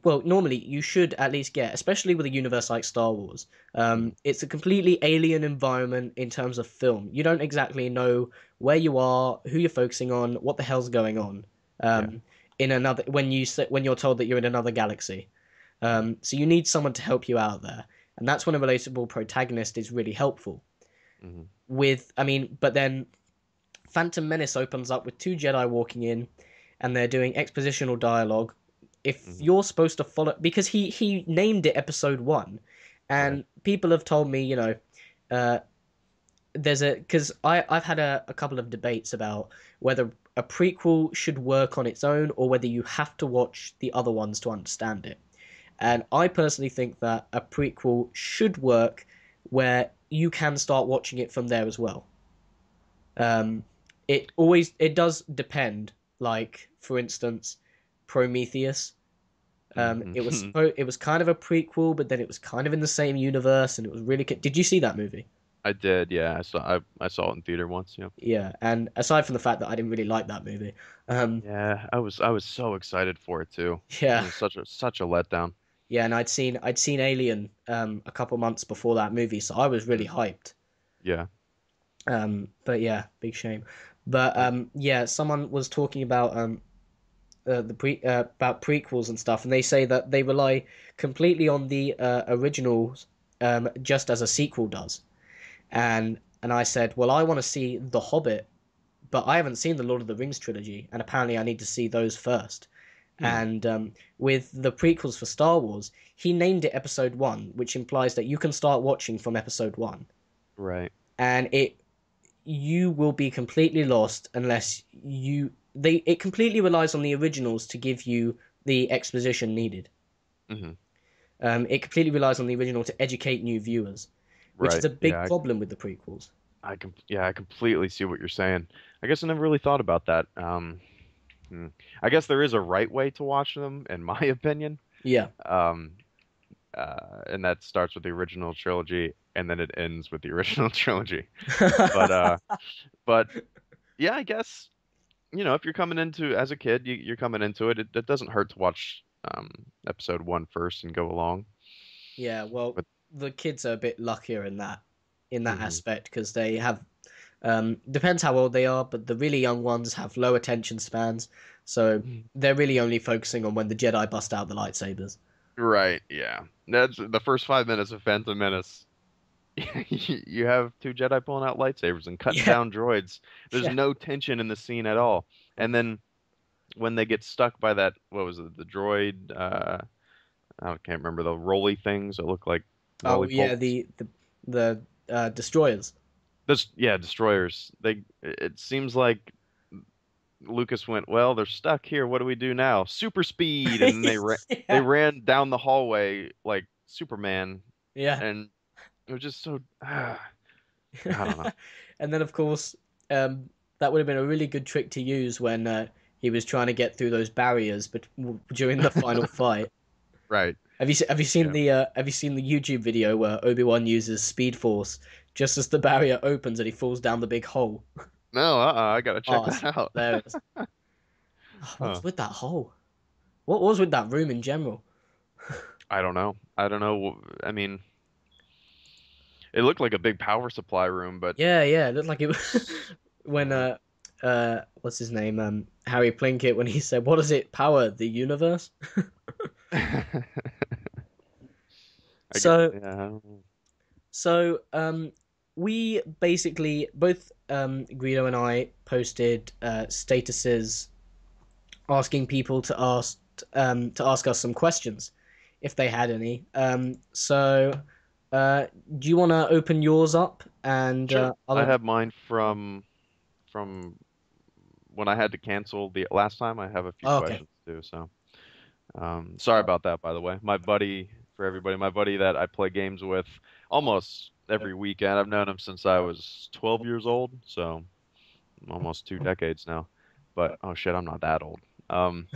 well, normally you should at least get, especially with a universe like Star Wars, Mhm. it's a completely alien environment in terms of film. You don't exactly know where you are, who you're focusing on, what the hell's going on, Yeah. um, in another when you're told that you're in another galaxy. Yeah. So you need someone to help you out there, and that's when a relatable protagonist is really helpful. Hmm. I mean, but then Phantom Menace opens up with two Jedi walking in, and they're doing expositional dialogue. If Hmm. you're supposed to follow, because he named it Episode One, Right. and people have told me, uh, there's a because I've had a couple of debates about whether a prequel should work on its own or whether you have to watch the other ones to understand it. And I personally think that a prequel should work where you can start watching it from there as well. Um, it does depend. Like for instance, Prometheus. Hmm. It was kind of a prequel, but then it was kind of in the same universe, and it was really. Did you see that movie? I did. Yeah. I saw it in theater once. Yeah. Yeah, and aside from the fact that I didn't really like that movie, um, Yeah. I was so excited for it too. It yeah, was such a letdown. yeah, and I'd seen Alien a couple months before that movie, so I was really Mm. hyped. Yeah. But yeah, big shame. But I, yeah, someone was talking about prequels and stuff, and they say that they rely completely on the originals, just as a sequel does. And I said, well, I want to see The Hobbit, but I haven't seen the Lord of the Rings trilogy, and apparently I need to see those first. hmm. And with the prequels for Star Wars, he named it Episode One, which implies that you can start watching from Episode One, Right. and it you will be completely lost unless it completely relies on the originals to give you the exposition needed. Hmm. It completely relies on the original to educate new viewers, which is Right. a big problem with the prequels. I completely see what you're saying. I guess I never really thought about that. I guess there is a right way to watch them, in my opinion. Yeah. Um, and that starts with the original trilogy, and then it ends with the original trilogy. But but yeah, I guess if you're coming into as a kid, you're coming into it. It doesn't hurt to watch episode one first and go along. Yeah, well, But the kids are a bit luckier in that hmm aspect because they have depends how old they are, but the really young ones have low attention spans, so they're really only focusing on when the Jedi bust out the lightsabers. right, yeah. That's the first 5 minutes of Phantom Menace. You have two Jedi pulling out lightsabers and cutting Yeah, down droids. There's yeah. no tension in the scene at all. And then when they get stuck by that, what was it, the droid? I can't remember the roly things that look like Oh roly yeah, poles. the destroyers. This, yeah, destroyers. It seems like Lucas went, well, they're stuck here. What do we do now? Super speed, and then they Yeah, ran down the hallway like Superman, yeah. and it was just so I don't know. And then of course, that would have been a really good trick to use when he was trying to get through those barriers, but during the final fight. Right. Have you seen Yeah. the YouTube video where Obi-Wan uses Speed Force just as the barrier opens and he falls down the big hole? No, I gotta check Oh, it's that out. hilarious. What Huh. was with that hole? What was with that room in general? I don't know. I don't know. I mean, it looked like a big power supply room, but Yeah, yeah, it looked like it was when yeah. what's his name? Harry Plinkett when he said, "What does it power? The universe?" I get, So yeah, I don't know. So, we basically both Guido and I posted statuses asking people to ask us some questions if they had any. Do you want to open yours up and Sure. I'll I open? have mine from when I had to cancel the last time. I have a few Oh, okay. questions too, so sorry about that, by the way. My buddy, for everybody, my buddy that I play games with almost every weekend. I've known him since I was 12 years old, so almost 2 decades now. But oh shit, I'm not that old. Um,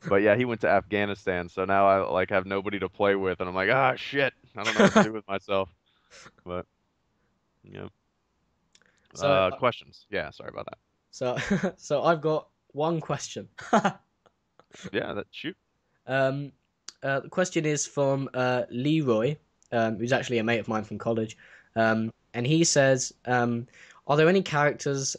but yeah, he went to Afghanistan, so now I like have nobody to play with, and I'm like, ah, shit, I don't know what to do with myself. But yeah, So, questions. Yeah, sorry about that. so, so I've got one question. Yeah, that shoot. Um, the question is from Leroy, who's actually a mate of mine from college. And he says, are there any characters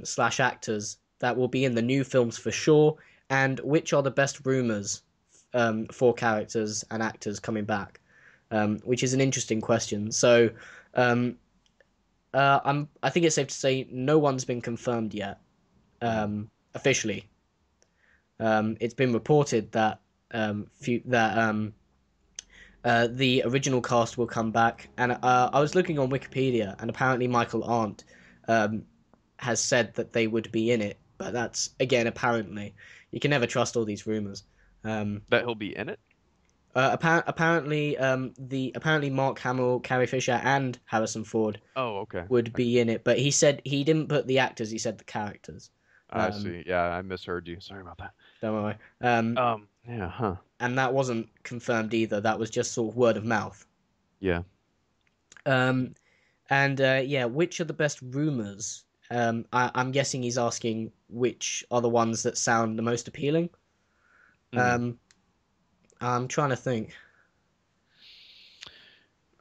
slash actors that will be in the new films for sure? And which are the best rumors for characters and actors coming back? Which is an interesting question. So, um, I think it's safe to say no one's been confirmed yet, Mm. officially. It's been reported that the original cast will come back, and I was looking on Wikipedia, and apparently Michael Arndt um, has said that they would be in it, but that's again apparently. You can never trust all these rumors. Um, That he'll be in it? apparently Mark Hamill, Carrie Fisher, and Harrison Ford Oh, okay. would be in it, but he said he didn't put the actors; he said the characters. I Um, see. Yeah, I misheard you. Sorry about that. don't worry. Yeah, huh. And that wasn't confirmed either. That was just sort of word of mouth. Yeah. Um, and yeah, which are the best rumors? I'm guessing he's asking which are the ones that sound the most appealing. hmm Um, I'm trying to think.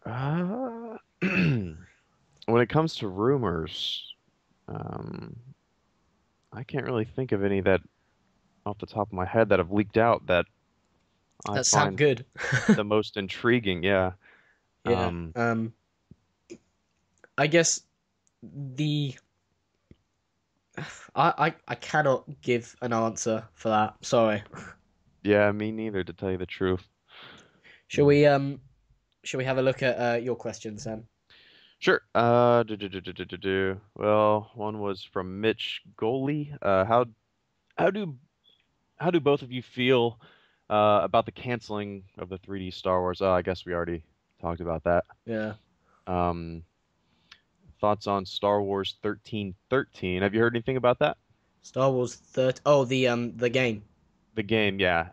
Uh, when it comes to rumors, um, I can't really think of any that off the top of my head that have leaked out that I That sound find good. the most intriguing. Yeah. Yeah. Um, I guess the I cannot give an answer for that. Sorry. yeah, me neither, to tell you the truth. Shall Mm. we shall we have a look at your questions then? Sure. Well, one was from Mitch Goley. How do how do both of you feel about the canceling of the 3D Star Wars? Oh, I guess we already talked about that. Yeah. Um, thoughts on Star Wars 1313? Have you heard anything about that? Star Wars 30. Oh, the game. The game, yeah.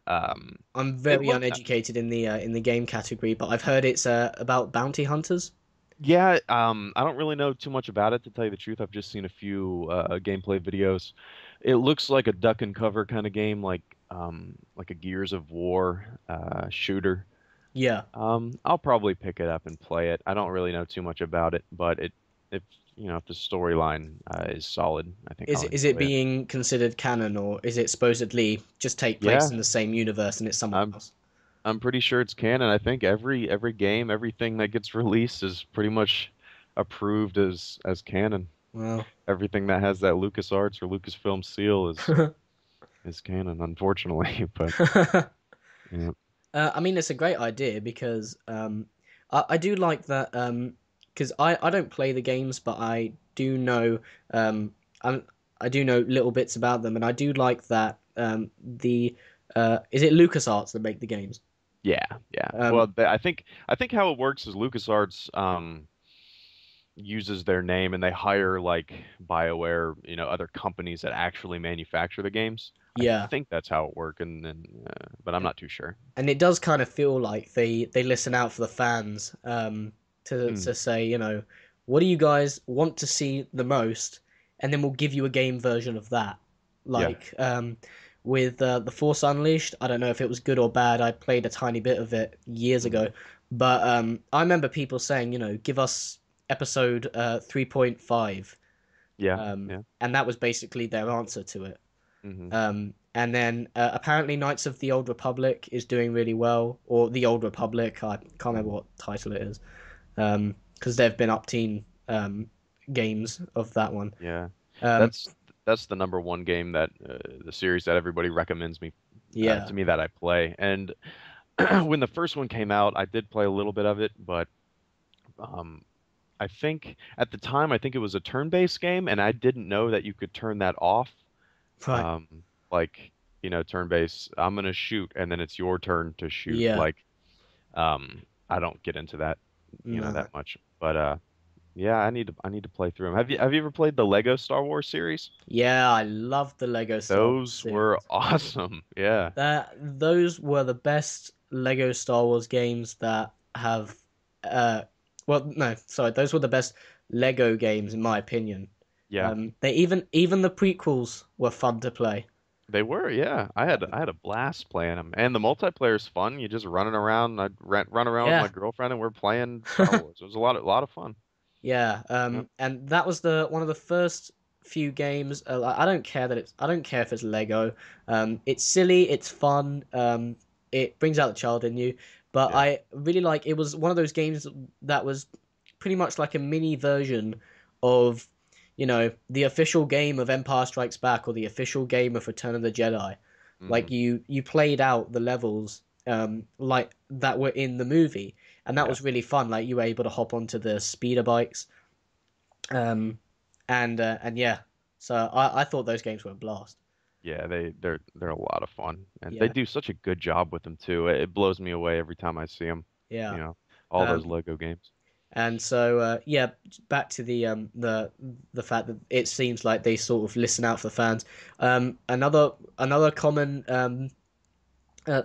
I'm It very looked, uneducated in the game category, but I've heard it's about bounty hunters. yeah. I don't really know too much about it, to tell you the truth. I've just seen a few gameplay videos. It looks like a duck and cover kind of game, like a Gears of War shooter. Yeah. I'll probably pick it up and play it. I don't really know too much about it, but if if the storyline is solid, I think I'll Is it enjoy it. being considered canon, or is it supposedly just take place Yeah, in the same universe and it's someone I'm else? I'm pretty sure it's canon. I think every game, everything that gets released is pretty much approved as canon. Well, Everything that has that LucasArts or Lucasfilm seal is canon, unfortunately. But yeah, I mean, it's a great idea because I do like that because I don't play the games, but I do know I I do know little bits about them, and I do like that the is it LucasArts that make the games? yeah, yeah. Um, Well, I think how it works is LucasArts uses their name and they hire like BioWare, other companies that actually manufacture the games. I yeah, think that's how it works, and then, but I'm not too sure. and it does kind of feel like they listen out for the fans Mm, to say, what do you guys want to see the most, and then we'll give you a game version of that. yeah. Like with the Force Unleashed, I don't know if it was good or bad. I played a tiny bit of it years Mm, ago, but I remember people saying, give us episode 3.5, yeah. Yeah. and that was basically their answer to it. Hmm. And then apparently Knights of the Old Republic is doing really well, or the Old Republic. I can't remember Hmm. what title it is, because there've been upteen games of that one. Yeah. Um, That's the number one game that the series that everybody recommends me yeah, to me that I play. And when the first one came out, I did play a little bit of it, but um, I think at the time, I think it was a turn-based game, and I didn't know that you could turn that off. right, Um, like, turn-based, I'm gonna shoot, and then it's your turn to shoot. yeah, Like, I don't get into that, no, that much. But yeah, I need to play through them. Have you ever played the Lego Star Wars series? yeah. I love the Lego Star Wars Those were series. awesome. Yeah. Those were the best Lego Star Wars games that have. Uh, well, no, sorry, those were the best Lego games in my opinion. Yeah. They even the prequels were fun to play. They were, yeah. I had a blast playing them, and the multiplayer's fun. You just running around. I run around with my Yeah. girlfriend, and we're playing Star Wars. It was a lot of fun. Yeah, Yep. and that was the one of the first few games. I don't care that I don't care if it's Lego. It's silly, it's fun. It brings out the child in you. But Yeah. I really like it was one of those games that was pretty much like a mini version of, the official game of Empire Strikes Back or the official game of Return of the Jedi. Like Hmm. you played out the levels like that were in the movie, and that Yeah. was really fun. Like you were able to hop onto the speeder bikes, um, and yeah, so I thought those games were a blast. Yeah. They're a lot of fun, and they Yeah, do such a good job with them too. It blows me away every time I see them. yeah. You know, all those Um, Lego games. and so yeah, back to the fact that it seems like they sort of listen out for fans. Another common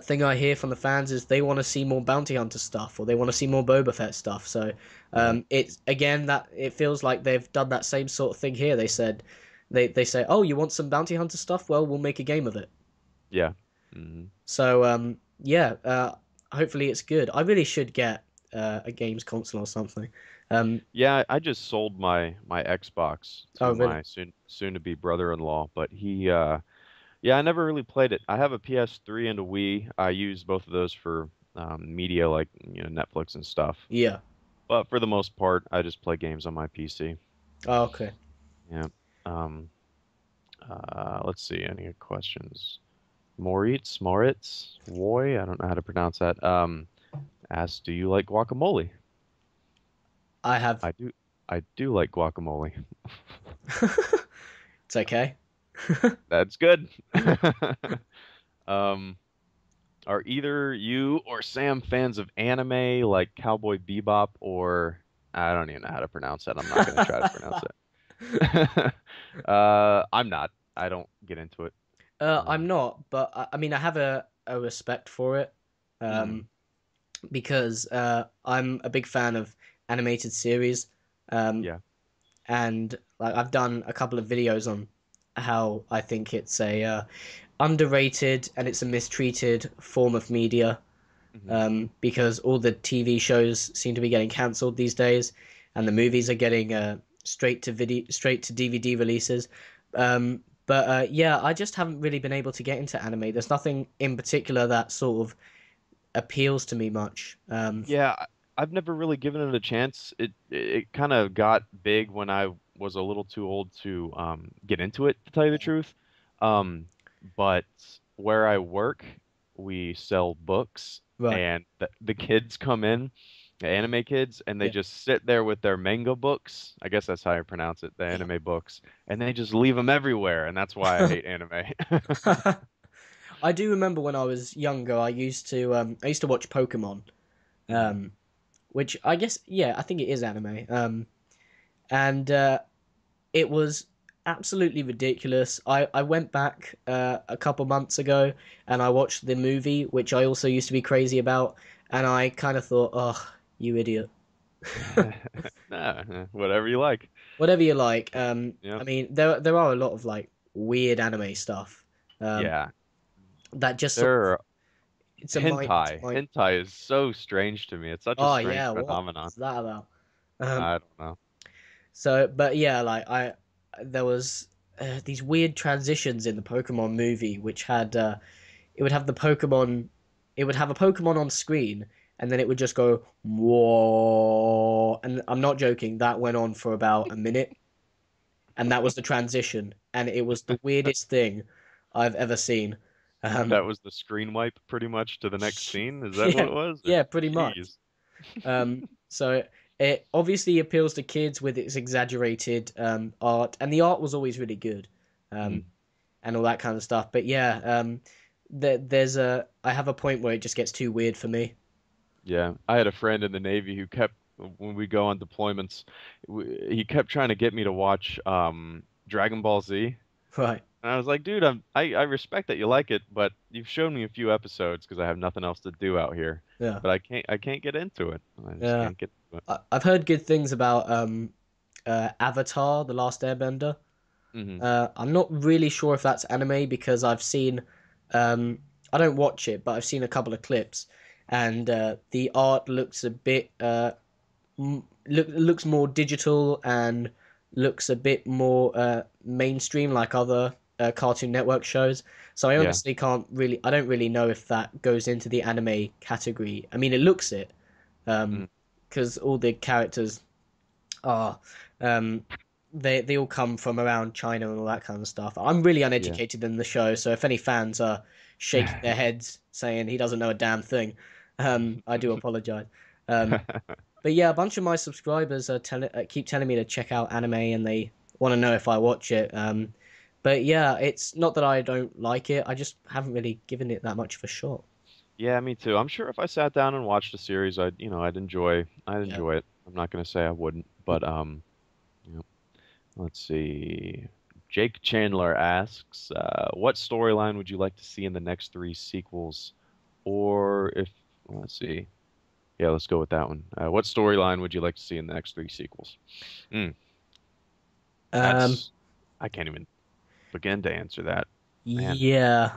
thing I hear from the fans is they want to see more Bounty Hunter stuff or they want to see more Boba Fett stuff. So Yeah. it's again that it feels like they've done that same sort of thing here. They say, "Oh, you want some Bounty Hunter stuff? Well, we'll make a game of it." Yeah. Hmm. So yeah, hopefully it's good. I really should get a games console or something. Um, Yeah, I just sold my Xbox oh to really? my soon to be brother-in-law, but he yeah, I never really played it. I have a PS3 and a Wii. I use both of those for media like Netflix and stuff. Yeah. But for the most part, I just play games on my PC. Oh, okay. Yeah. Um, let's see. Any questions? Moritz, Woy. I don't know how to pronounce that. Asks, do you like guacamole? I have. I do. I do like guacamole. It's okay. That's good. Um, are either you or Sam fans of anime like Cowboy Bebop or I don't even know how to pronounce that. I'm not going to try to pronounce it. I'm not. I don't get into it. I'm Um, not, but I mean, I have a respect for it, mhm, um, because I'm a big fan of animated series, um, yeah. and like I've done a couple of videos on how I think it's a underrated and it's a mistreated form of media. Hmm. because all the TV shows seem to be getting cancelled these days, and the movies are getting straight to DVD releases. Yeah, I just haven't really been able to get into anime. There's nothing in particular that sort of appeals to me much. Yeah, I've never really given it a chance. It kind of got big when I was a little too old to get into it, to tell you the truth. Um, but where I work, we sell books, Right. and the kids come in, the anime kids, and they Yeah. just sit there with their manga books. I guess that's how you pronounce it, the anime books, and they just leave them everywhere, and that's why I hate anime. I do remember when I was younger, I used to watch Pokemon, Mhm. um, which I guess yeah, I think it is anime. And it was absolutely ridiculous. I went back a couple months ago and I watched the movie, which I also used to be crazy about, and I kind of thought, oh, you idiot. Nah, whatever you like. Whatever you like. Yeah. I mean, there are a lot of like weird anime stuff. Um, Yeah. that just sort of There are it's a hentai. mind. Hentai is so strange to me. It's such a Oh strange yeah, what phenomenon. is that about? Um, I don't know. but yeah, like there was these weird transitions in the Pokemon movie, which had it would have the Pokemon, it would have a Pokemon on screen, and then it would just go whoa, and I'm not joking. That went on for about a minute, and that was the transition, and it was the weirdest thing I've ever seen. Um, That was the screen wipe pretty much to the next scene. Is that what yeah, it was? Or yeah, pretty much. jeez. So it obviously appeals to kids with its exaggerated art, and the art was always really good, Mhm. um, and all that kind of stuff. But yeah, I have a point where it just gets too weird for me. Yeah, I had a friend in the Navy who kept when we go on deployments, he kept trying to get me to watch Dragon Ball Z. Right? And I was like, dude, I respect that you like it, but you've shown me a few episodes because I have nothing else to do out here. Yeah, But I can't get into it. I just yeah. can't get into it. I've heard good things about Avatar: The Last Airbender. Hmm. I'm not really sure if that's anime because I've seen, um, I don't watch it, but I've seen a couple of clips, and the art looks a bit looks more digital and looks a bit more mainstream like other Cartoon Network shows. So I Yeah. honestly can't really, I don't really know if that goes into the anime category. I mean, it looks it, Mm. because all the characters are, um, they all come from around China and all that kind of stuff. I'm really Yeah. uneducated in the show, so if any fans are shaking their heads saying he doesn't know a damn thing, I do apologize. Um, but yeah, a bunch of my subscribers keep telling me to check out anime, and they want to know if I watch it. But yeah, it's not that I don't like it. I just haven't really given it that much of a shot. Yeah, me too. I'm sure if I sat down and watched a series, I'd Yeah. enjoy it. I'm not gonna say I wouldn't, but you know, let's see. Jake Chandler asks, what storyline would you like to see in the next three sequels? Or if, let's see. Yeah, let's go with that one. What storyline would you like to see in the next three sequels? Mm, Um. that's, I can't even begin to answer that, man. Yeah.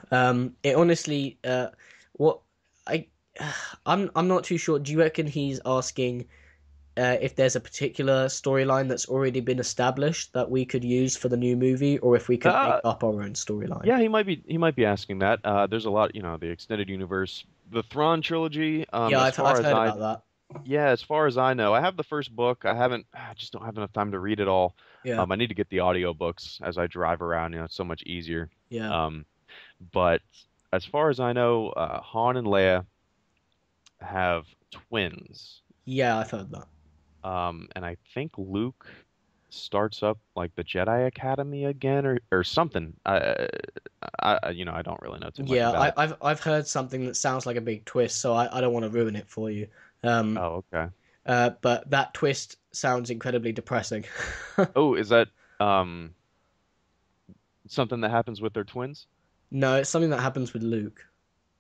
It honestly. What I. I'm not too sure. Do you reckon he's asking if there's a particular storyline that's already been established that we could use for the new movie, or if we could make Uh, up our own storyline? yeah, he might be asking that. There's a lot, the extended universe, the Thrawn trilogy. Yeah, I've heard about that. Yeah, as far as I know, I have the first book. I just don't have enough time to read it all. Yeah. I need to get the audiobooks as I drive around. It's so much easier. Yeah. Um, but as far as I know, Han and Leia have twins. Yeah, I've heard that. And I think Luke starts up like the Jedi Academy again or something. I don't really know too much Yeah, about it. I've heard something that sounds like a big twist, so I don't want to ruin it for you. Um, Oh, okay. but that twist sounds incredibly depressing. Oh, is that um something that happens with their twins? No, it's something that happens with Luke.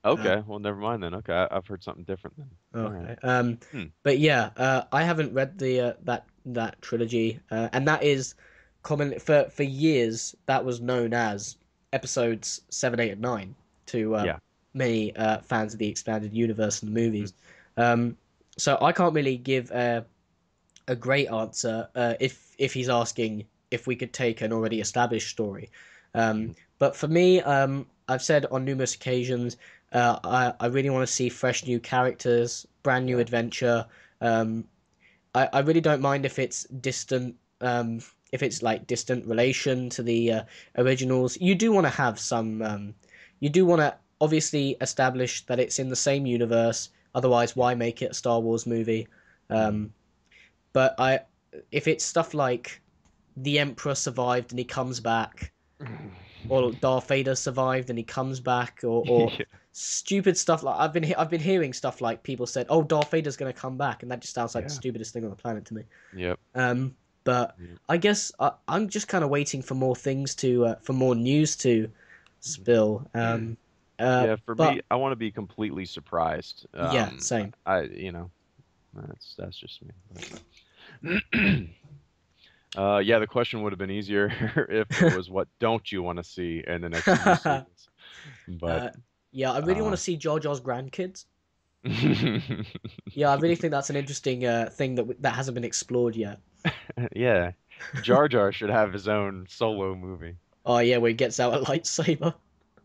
Uh, Okay, well, never mind then. Okay, I've heard something different then. All right. okay. Hmm. But yeah, I haven't read the that trilogy, and that is common for years. That was known as episodes 7, 8, and 9 to Yeah. many fans of the expanded universe and the movies. Um, so I can't really give a great answer if he's asking if we could take an already established story. Mhm. But for me, I've said on numerous occasions, I really want to see fresh new characters, brand new Yeah. adventure. Um, I really don't mind if it's like distant relation to the originals. You do want to have some, you do want to obviously establish that it's in the same universe. Otherwise, Yeah. why make it a Star Wars movie? Mhm. Um, but if it's stuff like the Emperor survived and he comes back, or Darth Vader survived and he comes back, or Yeah. stupid stuff like I've been hearing stuff like people said, "Oh, Darth Vader's gonna come back," and that just sounds like the Yeah. stupidest thing on the planet to me. Yep. But Yep. I guess I'm just kind of waiting for more things for more news to spill. Yeah, for But me, I want to be completely surprised. yeah, same. That's just me. Yeah, the question would have been easier if it was what don't you want to see in the next few seasons. But uh, yeah, I really want uh, to see Jar Jar's grandkids. Yeah, I really think that's an interesting thing that hasn't been explored yet. yeah, Jar Jar should have his own solo movie. Oh yeah, where he gets out a lightsaber,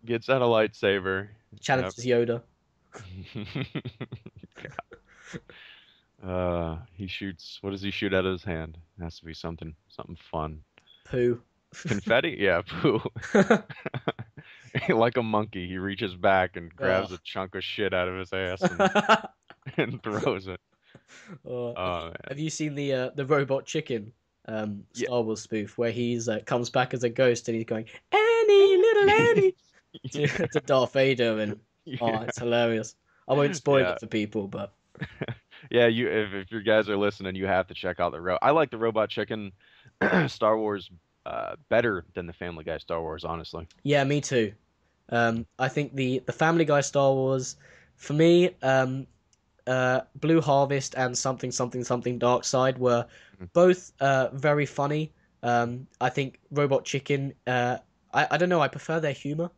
Gets out a lightsaber. Yep. challenges Yoda. He shoots. What does he shoot out of his hand? It has to be something fun. Pooh. Confetti? Yeah, poo. Like a monkey, he reaches back and grabs Oh. a chunk of shit out of his ass and, and throws it. Oh, Oh man. have you seen the Robot Chicken Yeah. Star Wars spoof where he's comes back as a ghost and he's going Annie, little Annie to Darth Vader and oh, Yeah. it's hilarious. I won't spoil Yeah. it for people, but Yeah, if you guys are listening, you have to check out I like the Robot Chicken Star Wars better than the Family Guy Star Wars, honestly. yeah, me too. I think the Family Guy Star Wars for me, Blue Harvest and something something something Dark Side were both very funny. I think Robot Chicken, I don't know, I prefer their humor.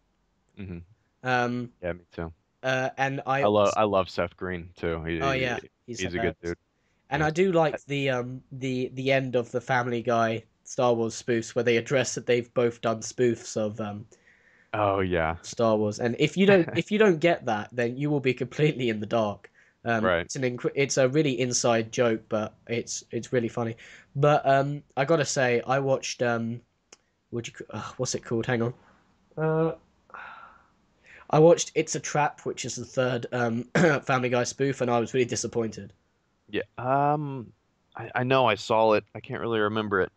Hmm. Um, Yeah, me too. and I also, I love Seth Green too. oh yeah, he's He's a good hilarious. dude. And Yeah. I do like the end of the Family Guy Star Wars spoofs where they address that they've both done spoofs of Oh yeah. Star Wars. And if you don't get that, then you will be completely in the dark. Right. It's a really inside joke, but it's really funny. But I gotta say, I watched what's it called? Hang on. Uh, I watched It's a Trap, which is the third Family Guy spoof, and I was really disappointed. Yeah. I know I saw it. I can't really remember it.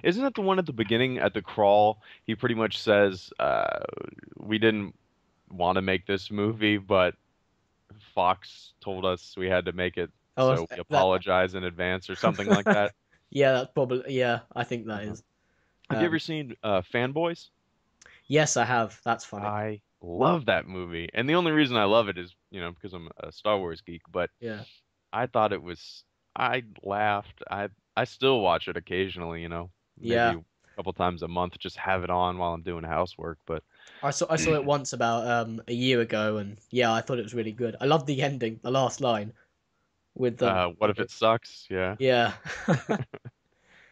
Isn't it the one at the beginning at the crawl? He pretty much says, we didn't want to make this movie, but Fox told us we had to make it, Oh, so we that apologize in advance or something like that. yeah, that's probably yeah. I think that Uh-huh. is. Have you Um, ever seen Fanboys? yes, I have. That's funny. I love that movie, and the only reason I love it is, because I'm a Star Wars geek. But Yeah, I thought it was, I laughed. I still watch it occasionally, maybe yeah. a couple times a month, just have it on while I'm doing housework. But I saw it once about a year ago, and yeah, I thought it was really good. I loved the ending, the last line with what if it sucks? Yeah, yeah,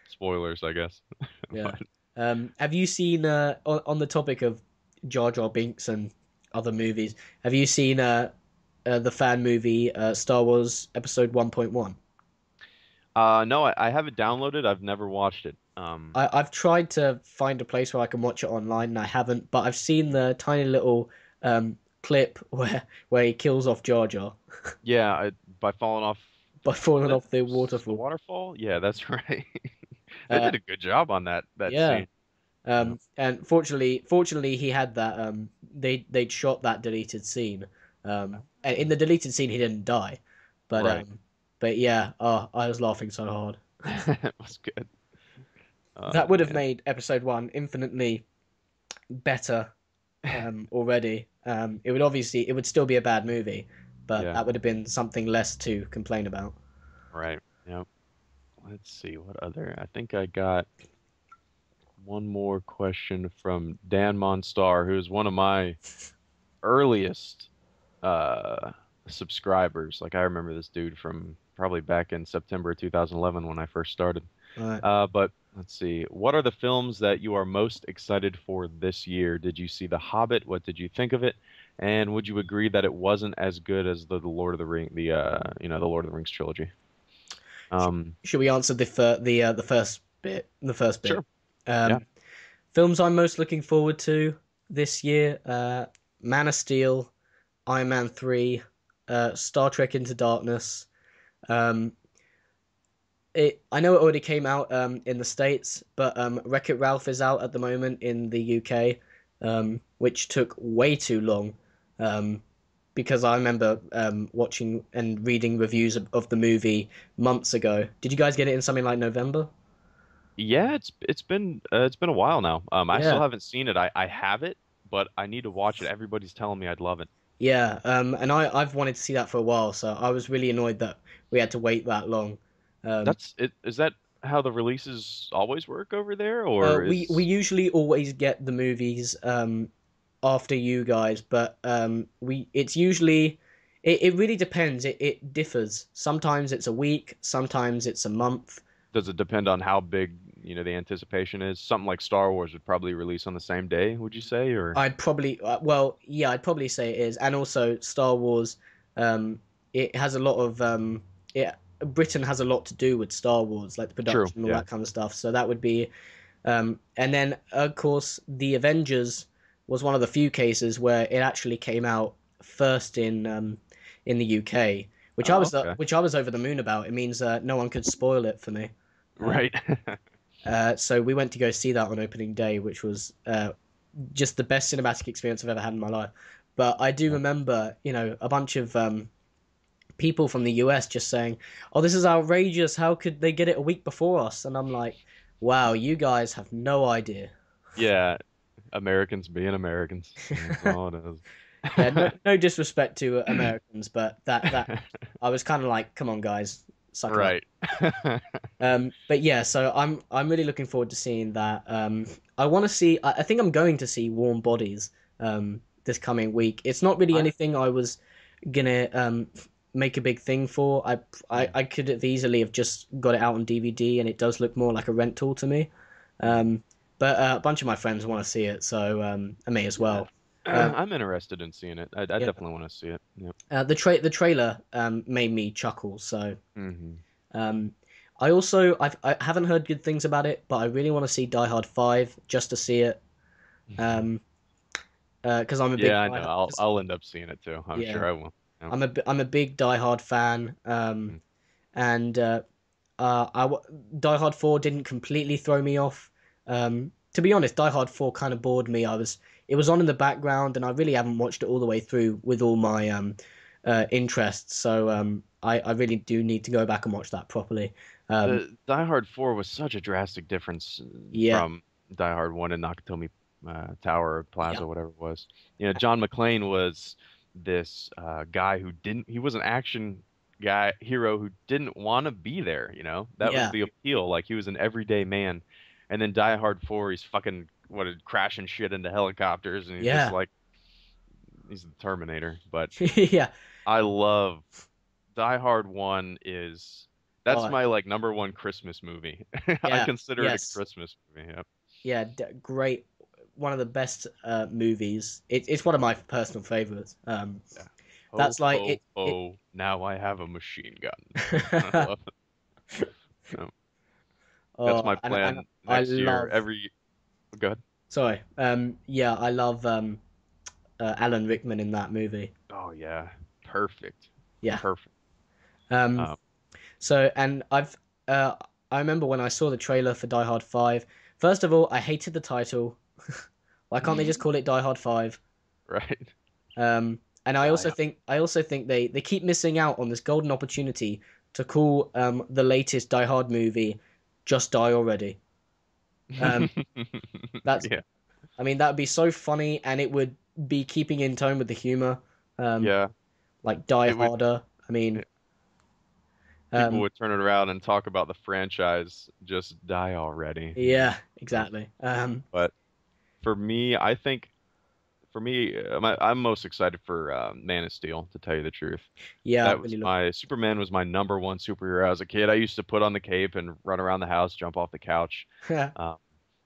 spoilers, I guess. yeah. But Have you seen on the topic of Jar Jar Binks and other movies? Have you seen the fan movie Star Wars Episode 1.1? no, I have it downloaded. I've never watched it. I've tried to find a place where I can watch it online, and I haven't. But I've seen the tiny little clip where he kills off Jar Jar Yeah, by falling off by falling off the the waterfall. waterfall. Yeah, that's right. They Uh, did a good job on that yeah. scene. Yeah. And fortunately, he had that. They'd shot that deleted scene. And in the deleted scene, he didn't die. But Right. but yeah. Oh, I was laughing so hard. It was good. That Oh would have man. made episode one infinitely better. Already. It would still be a bad movie, but Yeah. that would have been something less to complain about. Right. Yep. Let's see what other. I think I got one more question from Dan Monstar, who's one of my earliest uh, subscribers. Like I remember this dude from probably back in September 2011 when I first started. Right. But let's see. What are the films that you are most excited for this year? Did you see The Hobbit? What did you think of it? And would you agree that it wasn't as good as the Lord of the Ring, the Lord of the Rings trilogy? Um, Should we answer the first bit? The first bit. sure. Yeah. Um, Films I'm most looking forward to this year: Man of Steel, Iron Man 3, Star Trek Into Darkness. Um, I know it already came out in the States, but Wreck-It Ralph is out at the moment in the UK, which took way too long. Um, because I remember watching and reading reviews of the movie months ago. Did you guys get it in something like November? Yeah, it's been a while now. I still Yeah. haven't seen it. I have it, but I need to watch it. Everybody's telling me I'd love it. Yeah, and I've wanted to see that for a while, so I was really annoyed that we had to wait that long. Um, That's it. Is that how the releases always work over there, or we is usually always get the movies after you guys, but it's usually it really depends. It differs. Sometimes it's a week, sometimes it's a month. does it depend on how big, the anticipation is? Something like Star Wars would probably release on the same day, would you say, or I'd probably well, yeah, I'd probably say it is, and also Star Wars. Um, it has a lot of it. Britain has a lot to do with Star Wars, like the true? production and all Yeah. that kind of stuff. So that would be, and then of course the Avengers was one of the few cases where it actually came out first in the UK, Oh, okay. which I was over the moon about. It means no one could spoil it for me. Uh, Right. so we went to go see that on opening day, which was just the best cinematic experience I've ever had in my life. But I do remember, a bunch of people from the US just saying, "Oh, this is outrageous! How could they get it a week before us?" And I'm like, "Wow, you guys have no idea." Yeah. Americans being Americans. That's all it Yeah, no, is. no disrespect to Americans, but that I was kind of like, "Come on, guys, suck it up." Right. But yeah, so I'm really looking forward to seeing that. I want to see. I think I'm going to see Warm Bodies this coming week. It's not really I anything I was gonna make a big thing for. I could have easily have just got it out on DVD, and it does look more like a rental to me. Mhm. Um, but a bunch of my friends want to see it, so I may as Yeah. well. Um, I'm interested in seeing it. I yeah, definitely want to see it. Yep. the trailer made me chuckle. So Hmm. um, I haven't heard good things about it, but I really want to see Die Hard 5 just to see it. Um, because I'm a big Yeah, I Die know. Hard, I'll end up seeing it too. I'm yeah, sure I will. Yep. I'm a big Die Hard fan. And Die Hard 4 didn't completely throw me off. To be honest, Die Hard 4 kind of bored me. It was on in the background, and I really haven't watched it all the way through with all my interests. So I really do need to go back and watch that properly. Um, The Die Hard 4 was such a drastic difference yeah, from Die Hard 1 and Nakatomi Tower or yeah, Plaza, whatever it was. John McClane was this guy who didn't, he was an action guy, hero who didn't want to be there, That was yeah, the appeal. Like he was an everyday man. And then Die Hard 4, he's fucking, crashing shit into helicopters and he's just yeah, like, he's the Terminator. But yeah. I love Die Hard 1 is that's Oh, my like number one Christmas movie. I yeah, consider it a yes, Christmas movie. Yep. yeah. Great, one of the best movies. It's one of my personal favorites. Yeah. Ho That's like ho it. ho! Now I have a machine gun. I love it. Yep. That's Oh, my and plan I next year. love. Every good. Sorry. Yeah, I love Alan Rickman in that movie. Oh yeah, perfect, Yeah. perfect. Um. Um, So, and I remember when I saw the trailer for Die Hard 5. First of all, I hated the title. Why can't they just call it Die Hard 5? right. And Die. I also think they keep missing out on this golden opportunity to call the latest Die Hard movie Just Die Already. Um, that's Yeah. I mean that would be so funny, and it would be keeping in tone with the humor. Um, Yeah. like Die It would. Harder. I mean, People um, would turn it around and talk about the franchise. Just die already. yeah, Um, exactly. But for me, I think for me, I'm most excited for Man of Steel, to tell you the truth. Yeah, That really was look. my Superman was my number one superhero as a kid. I used to put on the cape and run around the house, jump off the couch. Um,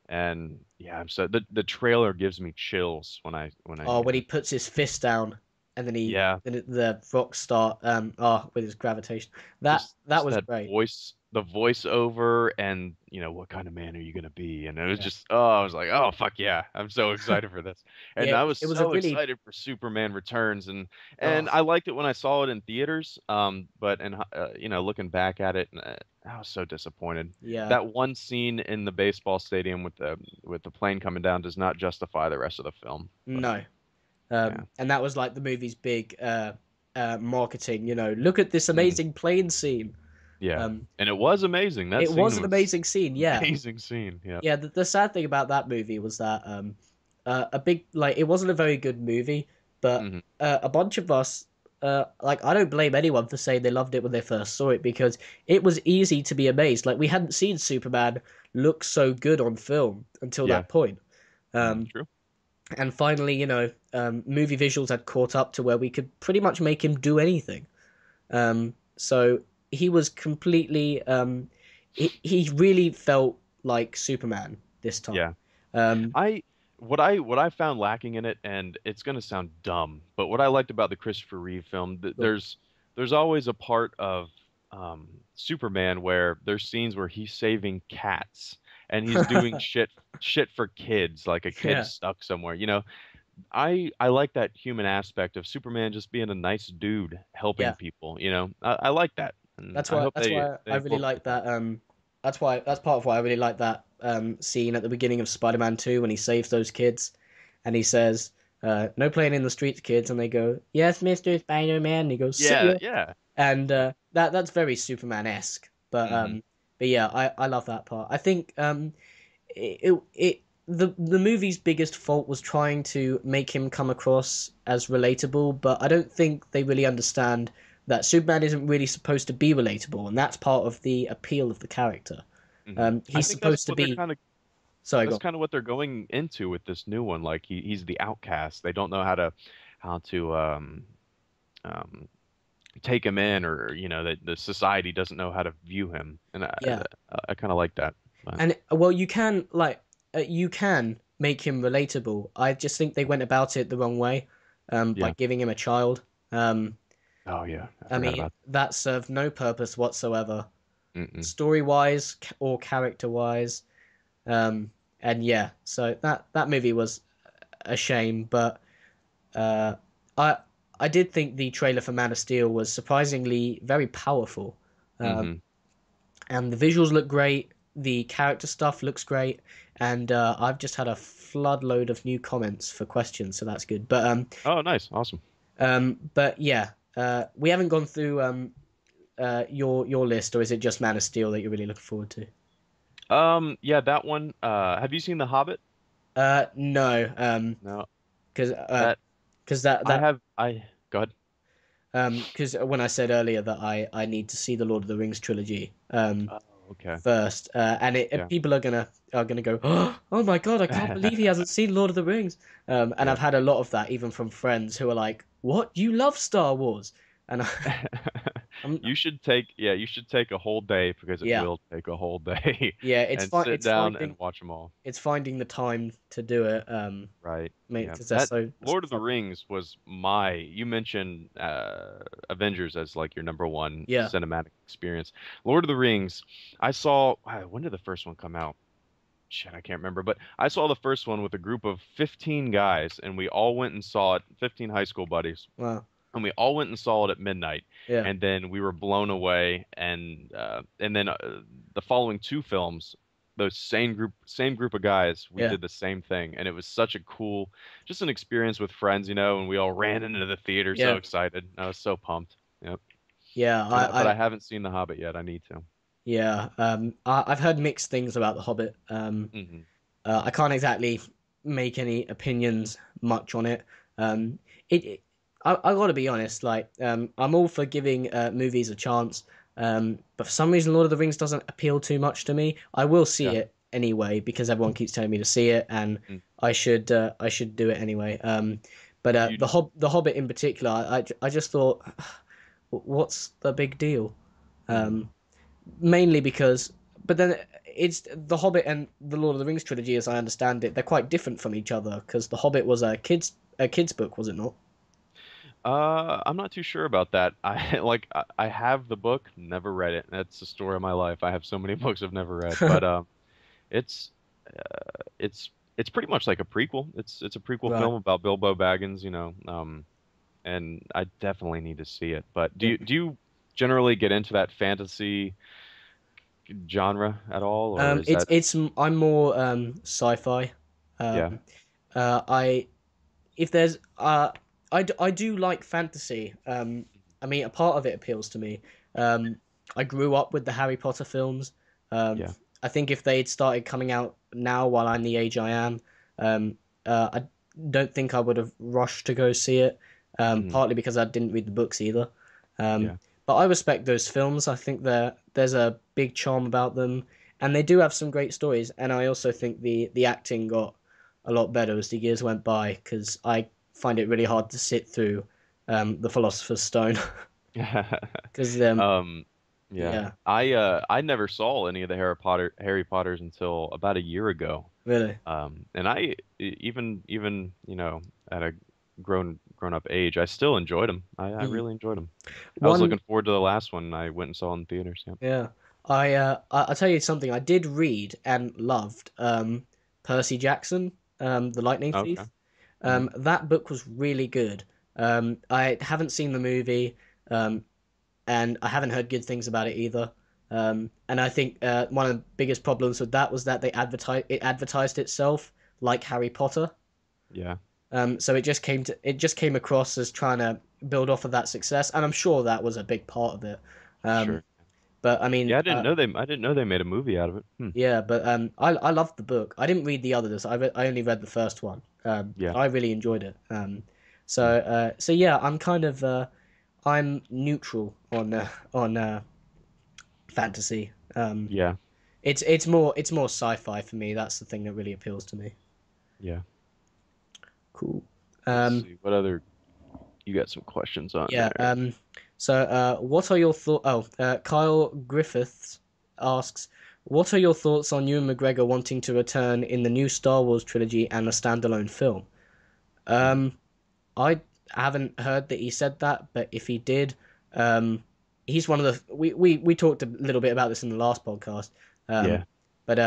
and yeah, I'm so the trailer gives me chills when Oh, I when he puts his fist down and then yeah, the rocks start with his gravitation. That just was that great. voice, the voiceover, and what kind of man are you gonna be? And it was Yeah. just, oh, I was like, oh fuck yeah, I'm so excited for this. And Yeah, I was it was a so really excited for Superman Returns, and oh I liked it when I saw it in theaters. But looking back at it, I was so disappointed. yeah. That one scene in the baseball stadium with the plane coming down does not justify the rest of the film. But No. yeah, And that was like the movie's big marketing, look at this Mhm. amazing plane scene. Yeah, Um and it was amazing. That it was scene an was amazing scene, yeah. amazing scene. Yeah. Yeah, the sad thing about that movie was that a big like it wasn't a very good movie, but Hmm. a bunch of us like I don't blame anyone for saying they loved it when they first saw it because it was easy to be amazed. Like we hadn't seen Superman look so good on film until Yeah. that point. Um, True. and finally, movie visuals had caught up to where we could pretty much make him do anything. So he was completely he really felt like Superman this time. Yeah. Um, I what I found lacking in it, and it's gonna sound dumb, but what I liked about the Christopher Reeve film, there's always a part of Superman where there's scenes where he's saving cats and he's doing shit for kids, like a kid yeah, stuck somewhere. I like that human aspect of Superman just being a nice dude helping yeah. people. I like that, and That's I why hope that's why they I really like incorporate that. that. That's part of why I really like that scene at the beginning of Spider-Man 2 when he saves those kids, and he says, "No playing in the streets, kids," and they go, "Yes, Mister Spider-Man." And he goes, "See Yeah, ya." yeah. And that's very Superman-esque. Hmm. But yeah, I love that part. I think the movie's biggest fault was trying to make him come across as relatable, but I don't think they really understand that Superman isn't really supposed to be relatable, and that's part of the appeal of the character. I He's think that's supposed to what they're be. kind of Sorry, go that's on. kind of what they're going into with this new one. Like he's the outcast. They don't know how to um take him in, or that the society doesn't know how to view him. And Yeah, I kind of like that. But and well, you can make him relatable. I just think they went about it the wrong way, by yeah. giving him a child. Um, Oh yeah, I I forgot mean, about that served no purpose whatsoever, that. Mm-mm. story wise or character wise. And yeah, so that movie was a shame, but uh, I I did think the trailer for Man of Steel was surprisingly very powerful. Um, Mm-hmm. and the visuals look great, the character stuff looks great, and I've just had a flood load of new comments for questions, so that's good. Oh, nice, awesome. But yeah, we haven't gone through your list, or is it just Man of Steel that you're really looking forward to? Yeah, that one. Have you seen The Hobbit? No, No, because that because that I that have. I Go ahead. because when I said earlier that I need to see the Lord of the Rings trilogy Oh, okay. first, and Yeah. people are gonna go, oh my God, I can't believe he hasn't seen Lord of the Rings. And Yeah. I've had a lot of that even from friends who are like, what, you love Star Wars? And I'm You should take a whole day, because it yeah, will take a whole day, yeah, and sit it's down and watch them all. finding the time to do it, Right. mate, Yeah. because they're That so Lord of the fun. Rings was you mentioned Avengers as like your number one Yeah, cinematic experience. Lord of the Rings, I saw, when did the first one come out? Shit, I can't remember, but I saw the first one with a group of 15 guys, and we all went and saw it, 15 high school buddies, wow, and we all went and saw it at midnight, yeah, and then we were blown away, and then the following two films, those same group of guys, we yeah, did the same thing, and it was such a cool, just an experience with friends, and we all ran into the theater so yeah, excited. I was so pumped. Yep. yeah. But I haven't seen The Hobbit yet. I need to. Yeah, I've heard mixed things about The Hobbit. Hmm. I can't exactly make any opinions much on it. Um, it I gotta be honest, like, I'm all for giving movies a chance. But for some reason, Lord of the Rings doesn't appeal too much to me. I will see Yeah. it anyway because everyone keeps telling me to see it, and Mm. I should do it anyway. But Do you just the Hobbit in particular, I just thought, what's the big deal? mm. Um, Mainly because, but then it's the Hobbit and the Lord of the Rings trilogy, as I understand it, they're quite different from each other because the Hobbit was a kids book, was it not? I'm not too sure about that. I I have the book, never read it. That's the story of my life. I have so many books I've never read, but it's it's pretty much like a prequel. It's a prequel Right. film about Bilbo Baggins, you know. And I definitely need to see it. But Yeah. do you generally get into that fantasy genre at all, or is that I'm more sci-fi. yeah, Um, I if there's I do like fantasy. I mean, a part of it appeals to me. Um, I grew up with the Harry Potter films. Um, yeah, I think if they'd started coming out now while I'm the age I am, um, I don't think I would have rushed to go see it. mhm, Partly because I didn't read the books either. Um, yeah, but I respect those films. I think there's a big charm about them, and they do have some great stories. And I also think the acting got a lot better as the years went by because I find it really hard to sit through the Philosopher's Stone because um, yeah. yeah, I never saw any of the Harry Potters until about a year ago. really. And even you know at a grown up age, I still enjoyed them. I Mm. really enjoyed them. I was One looking forward to the last one. I went and saw in theaters. Yeah. Yeah, I'll tell you something. I did read and loved Percy Jackson, the Lightning Okay. Thief. Hmm. That book was really good. I haven't seen the movie, um, and I haven't heard good things about it either. And I think one of the biggest problems with that was that it advertised itself like Harry Potter. Yeah. So it just came across as trying to build off of that success, and I'm sure that was a big part of it. Um, Sure. but I Yeah, mean, I didn't know they made a movie out of it. Hmm. yeah, but I loved the book. I didn't read the others. I only read the first one. Yeah. I really enjoyed it. Hmm. So yeah, I'm kind of I'm neutral on fantasy. Yeah. It's more sci-fi for me. That's the thing that really appeals to me. Yeah. Cool. Let's Um, see. What other you got some questions on yeah. there? So what are your thoughts? Oh, Kyle Griffiths asks, what are your thoughts on Ewan McGregor wanting to return in the new Star Wars trilogy and a standalone film? Hmm. Um, I haven't heard that he said that, but if he did, um, he's one of the we talked a little bit about this in the last podcast. Um, Yeah. but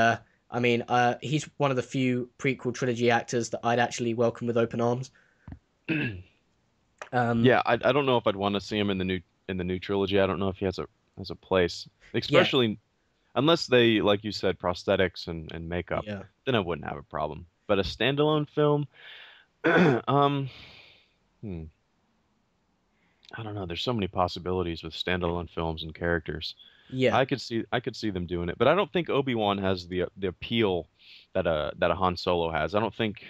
I mean, he's one of the few prequel trilogy actors that I'd actually welcome with open arms. Um, Yeah, I don't know if I'd want to see him in the new trilogy. I don't know if he has a place, yeah, especially unless they, like you said, prosthetics and makeup. yeah. Then I wouldn't have a problem. But a standalone film, um, hmm, I don't know. There's so many possibilities with standalone films and characters. Yeah. I could see them doing it, but I don't think Obi-Wan has the appeal that a Han Solo has. I don't think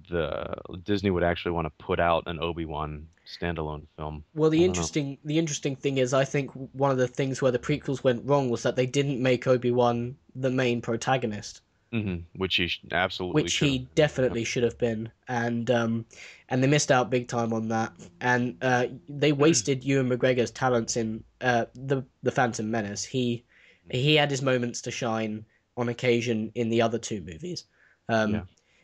the Disney would actually want to put out an Obi-Wan standalone film. Well, I don't know. the interesting thing is, I think one of the things where the prequels went wrong was that they didn't make Obi-Wan the main protagonist, Which he absolutely which should he have. Yep. definitely should have been, and they missed out big time on that, and they wasted Ewan McGregor's talents in the Phantom Menace. He had his moments to shine on occasion in the other two movies. Um, Yeah.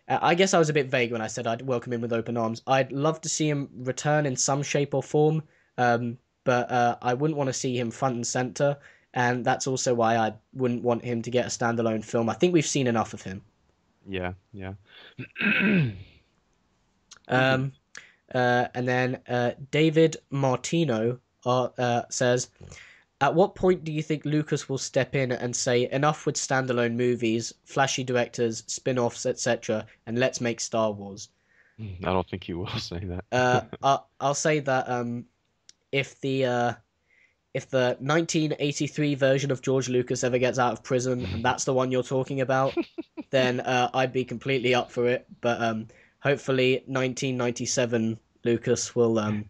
I guess I was a bit vague when I said I'd welcome him with open arms. I'd love to see him return in some shape or form, but I wouldn't want to see him front and center, and that's also why I wouldn't want him to get a standalone film. I think we've seen enough of him. Yeah. Yeah. Um, and then David Martino says, at what point do you think Lucas will step in and say, enough with standalone movies, flashy directors, spin offs, etc., and let's make Star Wars? I don't think he will say that. I'll say that if if the 1983 version of George Lucas ever gets out of prison and that's the one you're talking about, then I'd be completely up for it. But hopefully 1997 Lucas will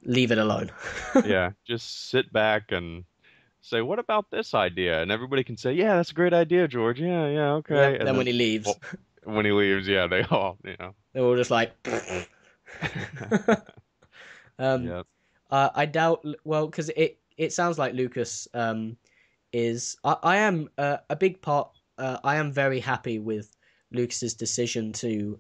leave it alone. Yeah, just sit back and say, "What about this idea?" And everybody can say, "Yeah, that's a great idea, George. Yeah, yeah, Yep. okay." And Then when then he leaves, well, when he leaves, yeah, they all, you know. they're all just like. um, Yeah. I doubt. Well, because it sounds like Lucas is. I am a big part. I am very happy with Lucas's decision to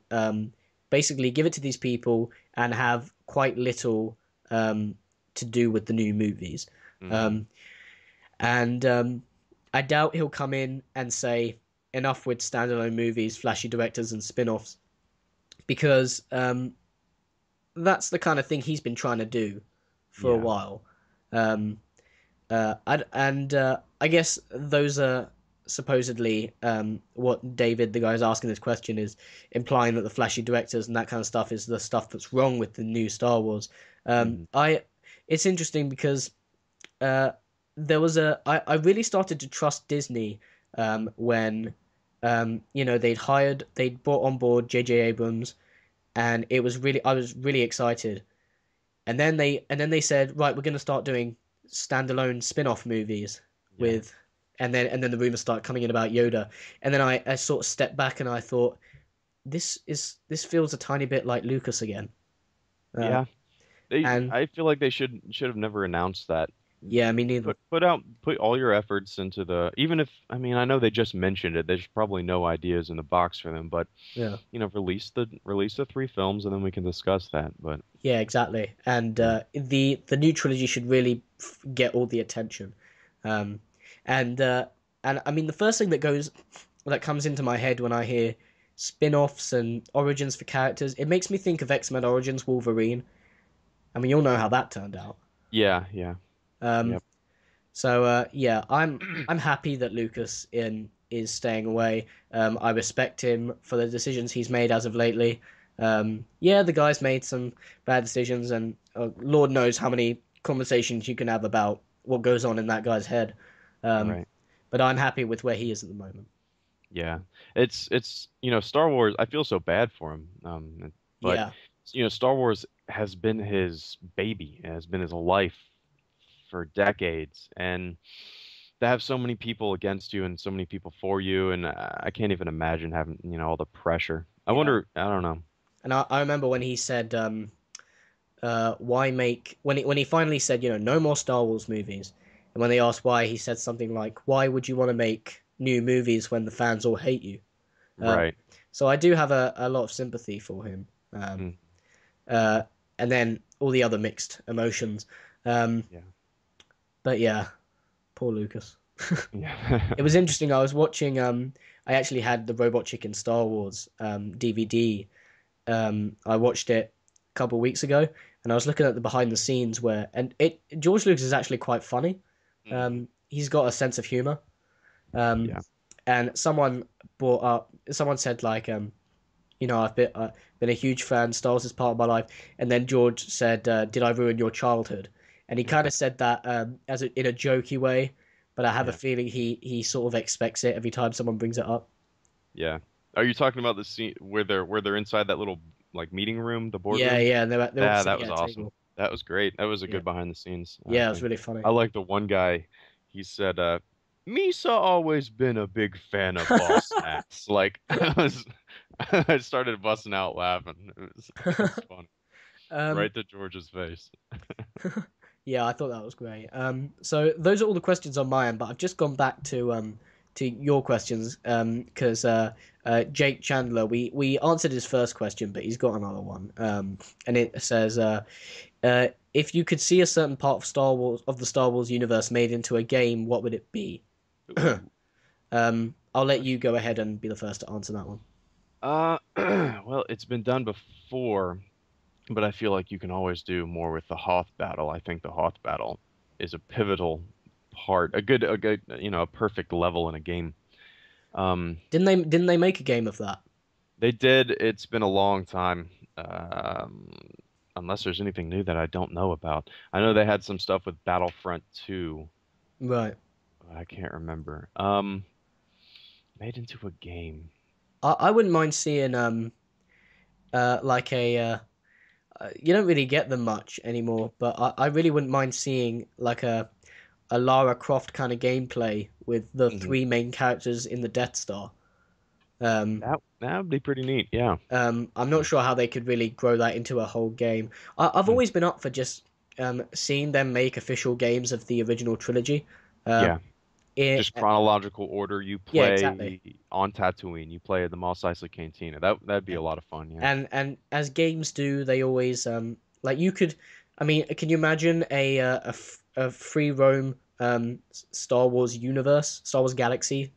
basically give it to these people and have quite little to do with the new movies. Hmm. Um, and I doubt he'll come in and say enough with standalone movies, flashy directors, and spin-offs because that's the kind of thing he's been trying to do for a Yeah. while. Um, I guess those are supposedly what David, the guy who's asking this question, is implying that the flashy directors and that kind of stuff is the stuff that's wrong with the new Star Wars. Hmm. It's interesting because uh, there was I really started to trust Disney when they'd brought on board J.J. Abrams, and I was really excited, and then they said, right, we're going to start doing standalone spin-off movies Yeah. with, and then the rumors start coming in about Yoda, and then I sort of stepped back and I thought, this feels a tiny bit like Lucas again, uh, Yeah. They and I feel like they should have never announced that. yeah, me neither. Put all your efforts into the, even if, I mean, I know they just mentioned it. There's probably no ideas in the box for them, but Yeah, release the three films and then we can discuss that. But yeah, exactly. And yeah. the new trilogy should really get all the attention, um, and I mean the first thing that comes into my head when I hear spin-offs and origins for characters, it makes me think of X-Men Origins Wolverine. I mean, you'll know how that turned out. Yeah, yeah. Um, Yep. so yeah, I'm happy that Lucas in is staying away. I respect him for the decisions he's made as of lately. Yeah, the guy's made some bad decisions, and Lord knows how many conversations you can have about what goes on in that guy's head. Um, Right. but I'm happy with where he is at the moment. Yeah. It's Star Wars, I feel so bad for him. But Yeah, Star Wars has been his baby, has been his life for decades, and to have so many people against you and so many people for you, and I can't even imagine having, all the pressure. I yeah. wonder, I don't know. And I remember when he said, why make when he finally said, no more Star Wars movies, and when they asked why, he said something like, "Why would you want to make new movies when the fans all hate you?" Um, Right. so I do have a lot of sympathy for him, Mm, uh, and then all the other mixed emotions. Um, yeah. but yeah, poor Lucas. Yeah. It was interesting. I was watching. I actually had the Robot Chicken Star Wars DVD. I watched it a couple of weeks ago, and I was looking at the behind the scenes and it George Lucas is actually quite funny. Hmm. He's got a sense of humor. Um, Yeah. and someone said like, been a huge fan. Star Wars is part of my life. And then George said, "Did I ruin your childhood?" And he kind of said that in a jokey way, but I have a Yeah. feeling he sort of expects it every time someone brings it up. Yeah. Are you talking about the scene where they're inside that little like meeting room, the Yeah, boardroom? yeah, and they're all Yeah, that sitting was at a awesome. table. That was great. That was a Yeah, good behind the scenes yeah, it was thing. really funny. I like the one guy. He said, "Misa always been a big fan of Boss Nass." Like I started busting out laughing. It was funny. um, Right to George's face. yeah, I thought that was great. So those are all the questions on my end, but I've just gone back to your questions because Jake Chandler, we answered his first question, but he's got another one. And it says, if you could see a certain part of the Star Wars universe made into a game, what would it be? Ooh, I'll let you question. go ahead and be the first to answer that one. Well, it's been done before, but I feel like you can always do more with the Hoth battle. I think the Hoth battle is a pivotal part, a good, a perfect level in a game. Um, Didn't they make a game of that? they did. It's been a long time. Um, unless there's anything new that I don't know about. I know they had some stuff with Battlefront 2. Right. But I can't remember. Made into a game. I wouldn't mind seeing like you don't really get them much anymore, but I really wouldn't mind seeing like a Lara Croft kind of gameplay with the Hmm. three main characters in the Death Star. Um, That would be pretty neat. Yeah. I'm not sure how they could really grow that into a whole game. I've Mm. always been up for just seeing them make official games of the original trilogy. Um, Yeah. it, Just chronological order. You yeah, exactly. play on Tatooine. You play at the Mos Eisley Cantina. That'd be Yeah. a lot of fun. Yeah. And as games do, they always like you could. I mean, can you imagine a free roam Star Wars universe, Star Wars galaxy?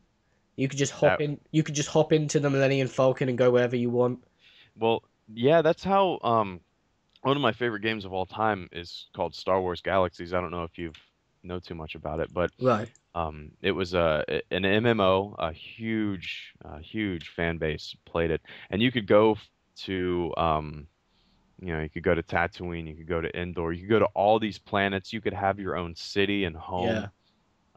You could just hop That in. You could just hop into the Millennium Falcon and go wherever you want. well, yeah. That's how. One of my favorite games of all time is called Star Wars Galaxies. I don't know if you know too much about it, but Right. it was an MMO. A huge fan base played it, and you could go to you could go to Tatooine, you could go to Endor, you could go to all these planets. You could have your own city and Yeah.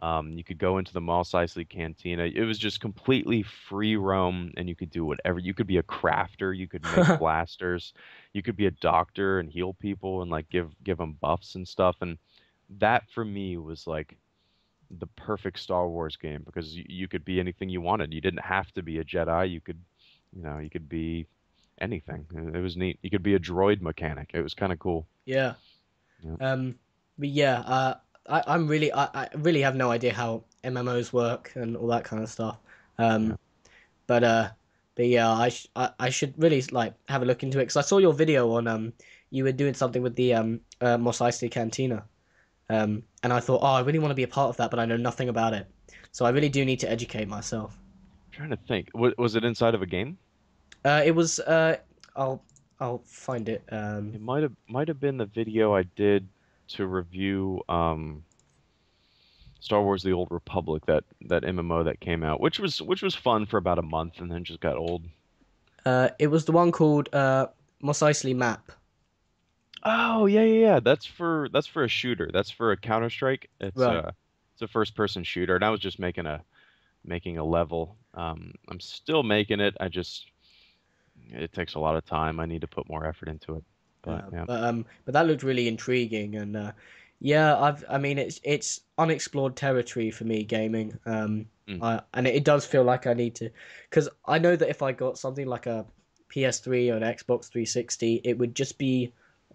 home. You could go into the Mos Eisley Cantina. It was just completely free roam, and you could do whatever. You could be a crafter. You could make blasters. You could be a doctor and heal people and like give them buffs and stuff. And that for me was like the perfect Star Wars game because you could be anything you wanted. You didn't have to be a Jedi. You could be anything. It was neat. You could be a droid mechanic. It was kind of cool. Yeah. Yeah. Um, but yeah, I really have no idea how MMOs work and all that kind of stuff. Yeah. Um, but uh, but yeah, I should really like have a look into it because I saw your video on you were doing something with the Mos Eisley Cantina. And I thought, oh, I really want to be a part of that, but I know nothing about it. So I really do need to educate myself. Trying to think. Was it inside of a game? It was I'll I'll find it. It might have been the video I did to review Star Wars: The Old Republic, that MMO that came out, which was fun for about a month and then just got old. It was the one called Mos Eisley Map. Oh yeah, yeah, yeah. That's for a shooter. That's for a Counter-Strike. Right. It's a first-person shooter, and I was just making a level. I'm still making it. It takes a lot of time. I need to put more effort into it. But yeah. But that looked really intriguing, and yeah, I mean, it's unexplored territory for me gaming. Mm. And it does feel like I need to, because I know that if I got something like a PS3 or an Xbox 360, it would just be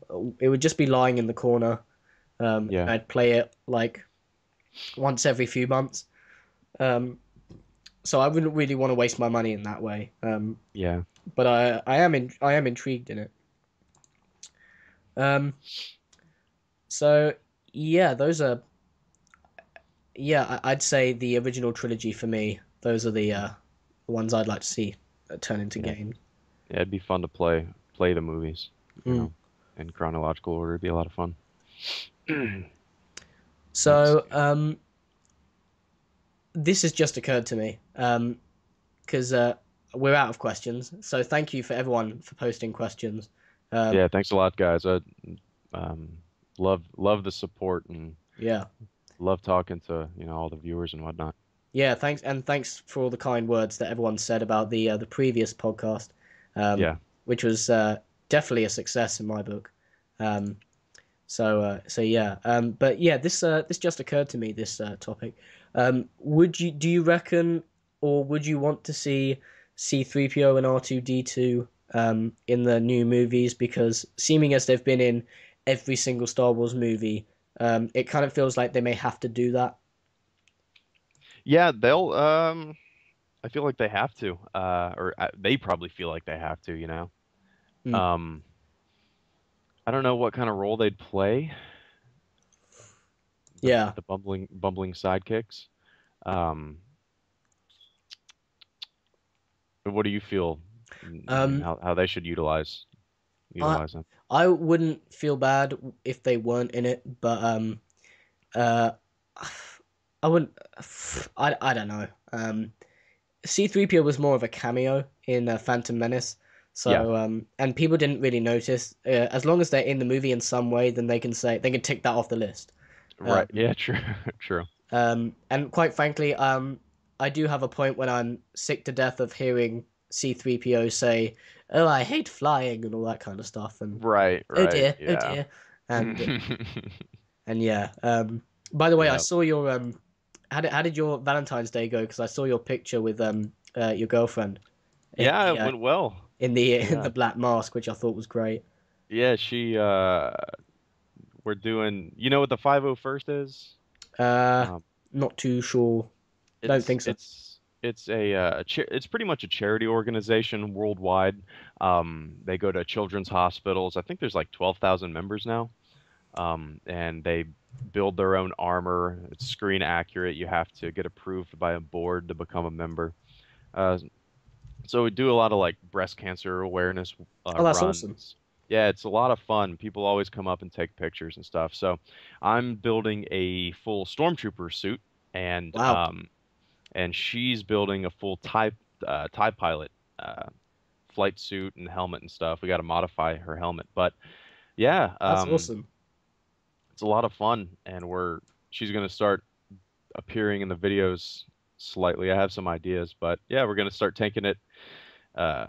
lying in the corner. Yeah. I'd play it like once every few months. Um, so I wouldn't really want to waste my money in that way. Yeah. But I am intrigued in it. Um, so yeah, those are yeah, I'd say the original trilogy for me. Those are the ones I'd like to see turn into Yeah. games. Yeah, it'd be fun to play the movies, you Mm. know, in chronological order. It'd be a lot of fun. Let's So see. this has just occurred to me because we're out of questions. So thank you for everyone for posting questions. Um, Yeah, thanks a lot, guys. I um, love the support and yeah, love talking to, all the viewers and whatnot. yeah. Thanks for all the kind words that everyone said about the previous podcast, um, Yeah. which was definitely a success in my book. Um, so yeah. But yeah, this just occurred to me. This topic. Do you reckon, or would you want to see C3PO and R2D2 in the new movies? Because seeming as they've been in every single Star Wars movie, it kind of feels like they may have to do that. Yeah, I feel like they have to, or they probably feel like they have to. Mm. Um, I don't know what kind of role they'd play, the Yeah. the bumbling sidekicks. Um, but what do you feel? Um, How they should I utilize them? I wouldn't feel bad if they weren't in it, but uh, I wouldn't. I don't know. C3PO was more of a cameo in Phantom Menace. Yeah, So, and people didn't really notice. As long as they're in the movie in some way, then they can tick that off the list. right. Um, Yeah, true, true. and quite frankly, I do have a point when I'm sick to death of hearing C3PO say, "Oh, I hate flying" and all that kind of stuff, and Right, right. oh Yeah. dear, and and yeah. By the way, I Yeah. saw your how did your Valentine's Day go? Because I saw your picture with your girlfriend in Yeah, the it went well. in the in the Yeah. black mask, which I thought was great. Yeah, we're doing, you know what the 501st is? Uh, Um, Not too sure. Don't it's think so. it's it's a it's pretty much a charity organization worldwide. They go to children's hospitals. I think there's like 12,000 members now. And they build their own armor. It's screen accurate. You have to get approved by a board to become a member. Uh, so we do a lot of like breast cancer awareness Oh, that's awesome. runs. Yeah, it's a lot of fun. People always come up and take pictures and stuff. So I'm building a full stormtrooper suit, and Wow, she's building a full TIE pilot uh, flight suit and helmet and stuff. We got to modify her helmet, but yeah, that's awesome. it's a lot of fun, and she's gonna start appearing in the videos slightly. I have some ideas, but yeah, we're gonna start taking it uh,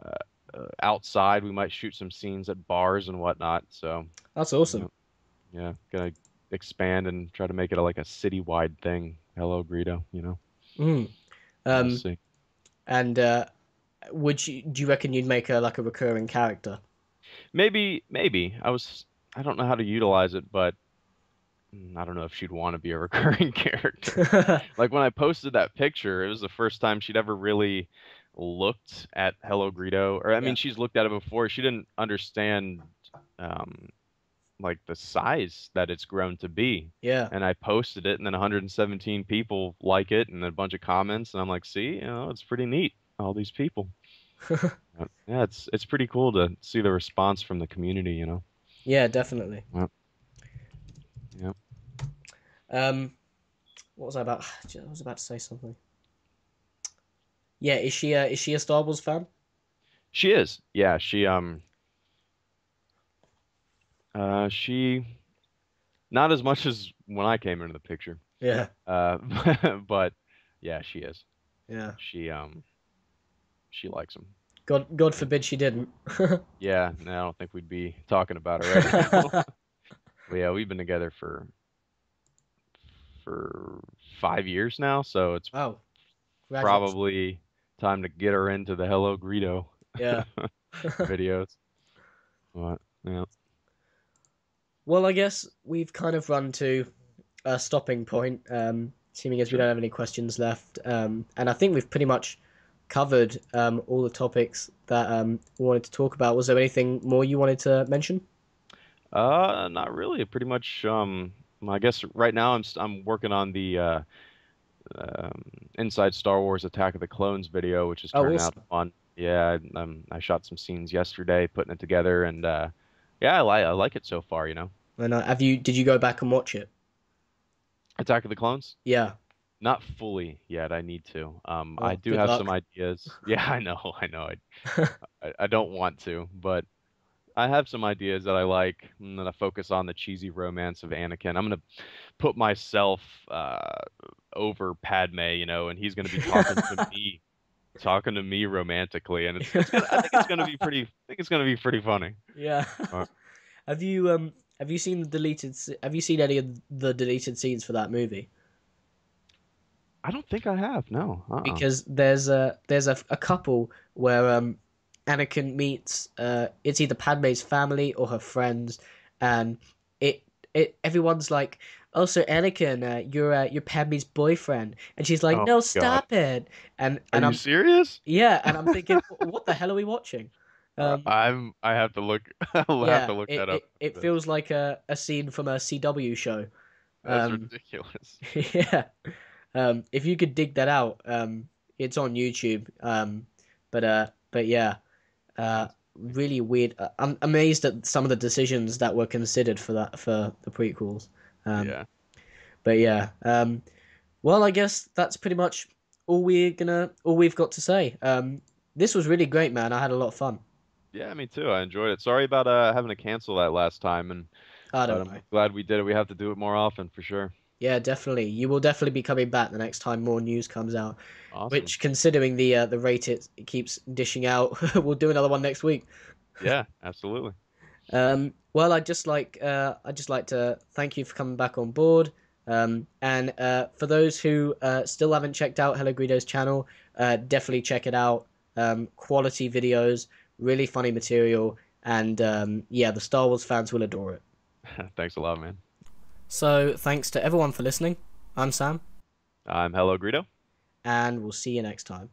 outside. We might shoot some scenes at bars and whatnot. So, That's you awesome. know, yeah, gonna expand and try to make it like a citywide thing. Hello, Greedo. Mm. We'll Um, see. and do you reckon you'd make her like a recurring character? Maybe. I don't know how to utilize it, but I don't know if she'd want to be a recurring character. Like when I posted that picture, it was the first time she'd ever really looked at Hello Greedo. Or I Yeah, mean, she's looked at it before. She didn't understand um, like the size that it's grown to be. yeah. And I posted it, and then 117 people like it, and then a bunch of comments, and I'm like, see, it's pretty neat. All these people. Yeah, it's pretty cool to see the response from the community. Yeah, definitely. Yep, yep. Um, what was I about? I was about to say something. Yeah, is she a Star Wars fan? She is. Yeah, she not as much as when I came into the picture. Yeah, Uh, but yeah, she is. yeah. She likes him. God Yeah. forbid she didn't. Yeah, no, I don't think we'd be talking about her right now. But yeah, we've been together for 5 years now, so it's Wow, congratulations. probably time to get her into the Hello Greedo Yeah. videos. But yeah, Well, I guess we've kind of run to a stopping point, assuming as we sure. don't have any questions left. And I think we've pretty much covered all the topics that we wanted to talk about. Was there anything more you wanted to mention? Not really. Pretty much. I guess right now I'm working on the um, Inside Star Wars Attack of the Clones video, which is Oh, turning out awesome. fun. Yeah, I shot some scenes yesterday, putting it together, and yeah, I like it so far. And did you go back and watch it? Attack of the Clones, Yeah. not fully yet. I need to. I Oh, do good have some luck. ideas. Yeah, I know. I don't want to, but I have some ideas that I like. I'm gonna focus on the cheesy romance of Anakin. I'm gonna put myself over Padme, and he's gonna be talking to me romantically, and it's gonna. I think it's gonna be pretty. I think it's gonna be pretty funny. Yeah. Uh, Have you seen the have you seen any of the deleted scenes for that movie? I don't think I have. No. Because there's a couple where Anakin meets it's either Padme's family or her friends, and it everyone's like, "Oh, so Anakin, you're Padme's boyfriend," and she's like, Oh "No, God. stop it," Are and you I'm serious? yeah, and I'm thinking, what the hell are we watching? Um, I have to look. I'll have yeah, to look it, that up it, it after this. feels like a scene from a CW show. That's Um, ridiculous. yeah. If you could dig that out, it's on YouTube. But yeah, really weird. I'm amazed at some of the decisions that were considered for the prequels. Um, Yeah. but yeah, well, I guess that's pretty much all we've got to say. This was really great, man. I had a lot of fun. Yeah, me too. I enjoyed it. Sorry about having to cancel that last time, I but don't I'm know. glad we did it. We have to do it more often for sure. Yeah, definitely. You will definitely be coming back the next time more news comes out. Awesome. Which, considering the rate it keeps dishing out, we'll do another one next week. Yeah, absolutely. Well, I'd just like to thank you for coming back on board. And for those who still haven't checked out Hello Greedo's channel, definitely check it out. Quality videos, really funny material, and yeah, the Star Wars fans will adore it. Thanks a lot, man. So thanks to everyone for listening. I'm Sam, I'm Hello Greedo. and we'll see you next time.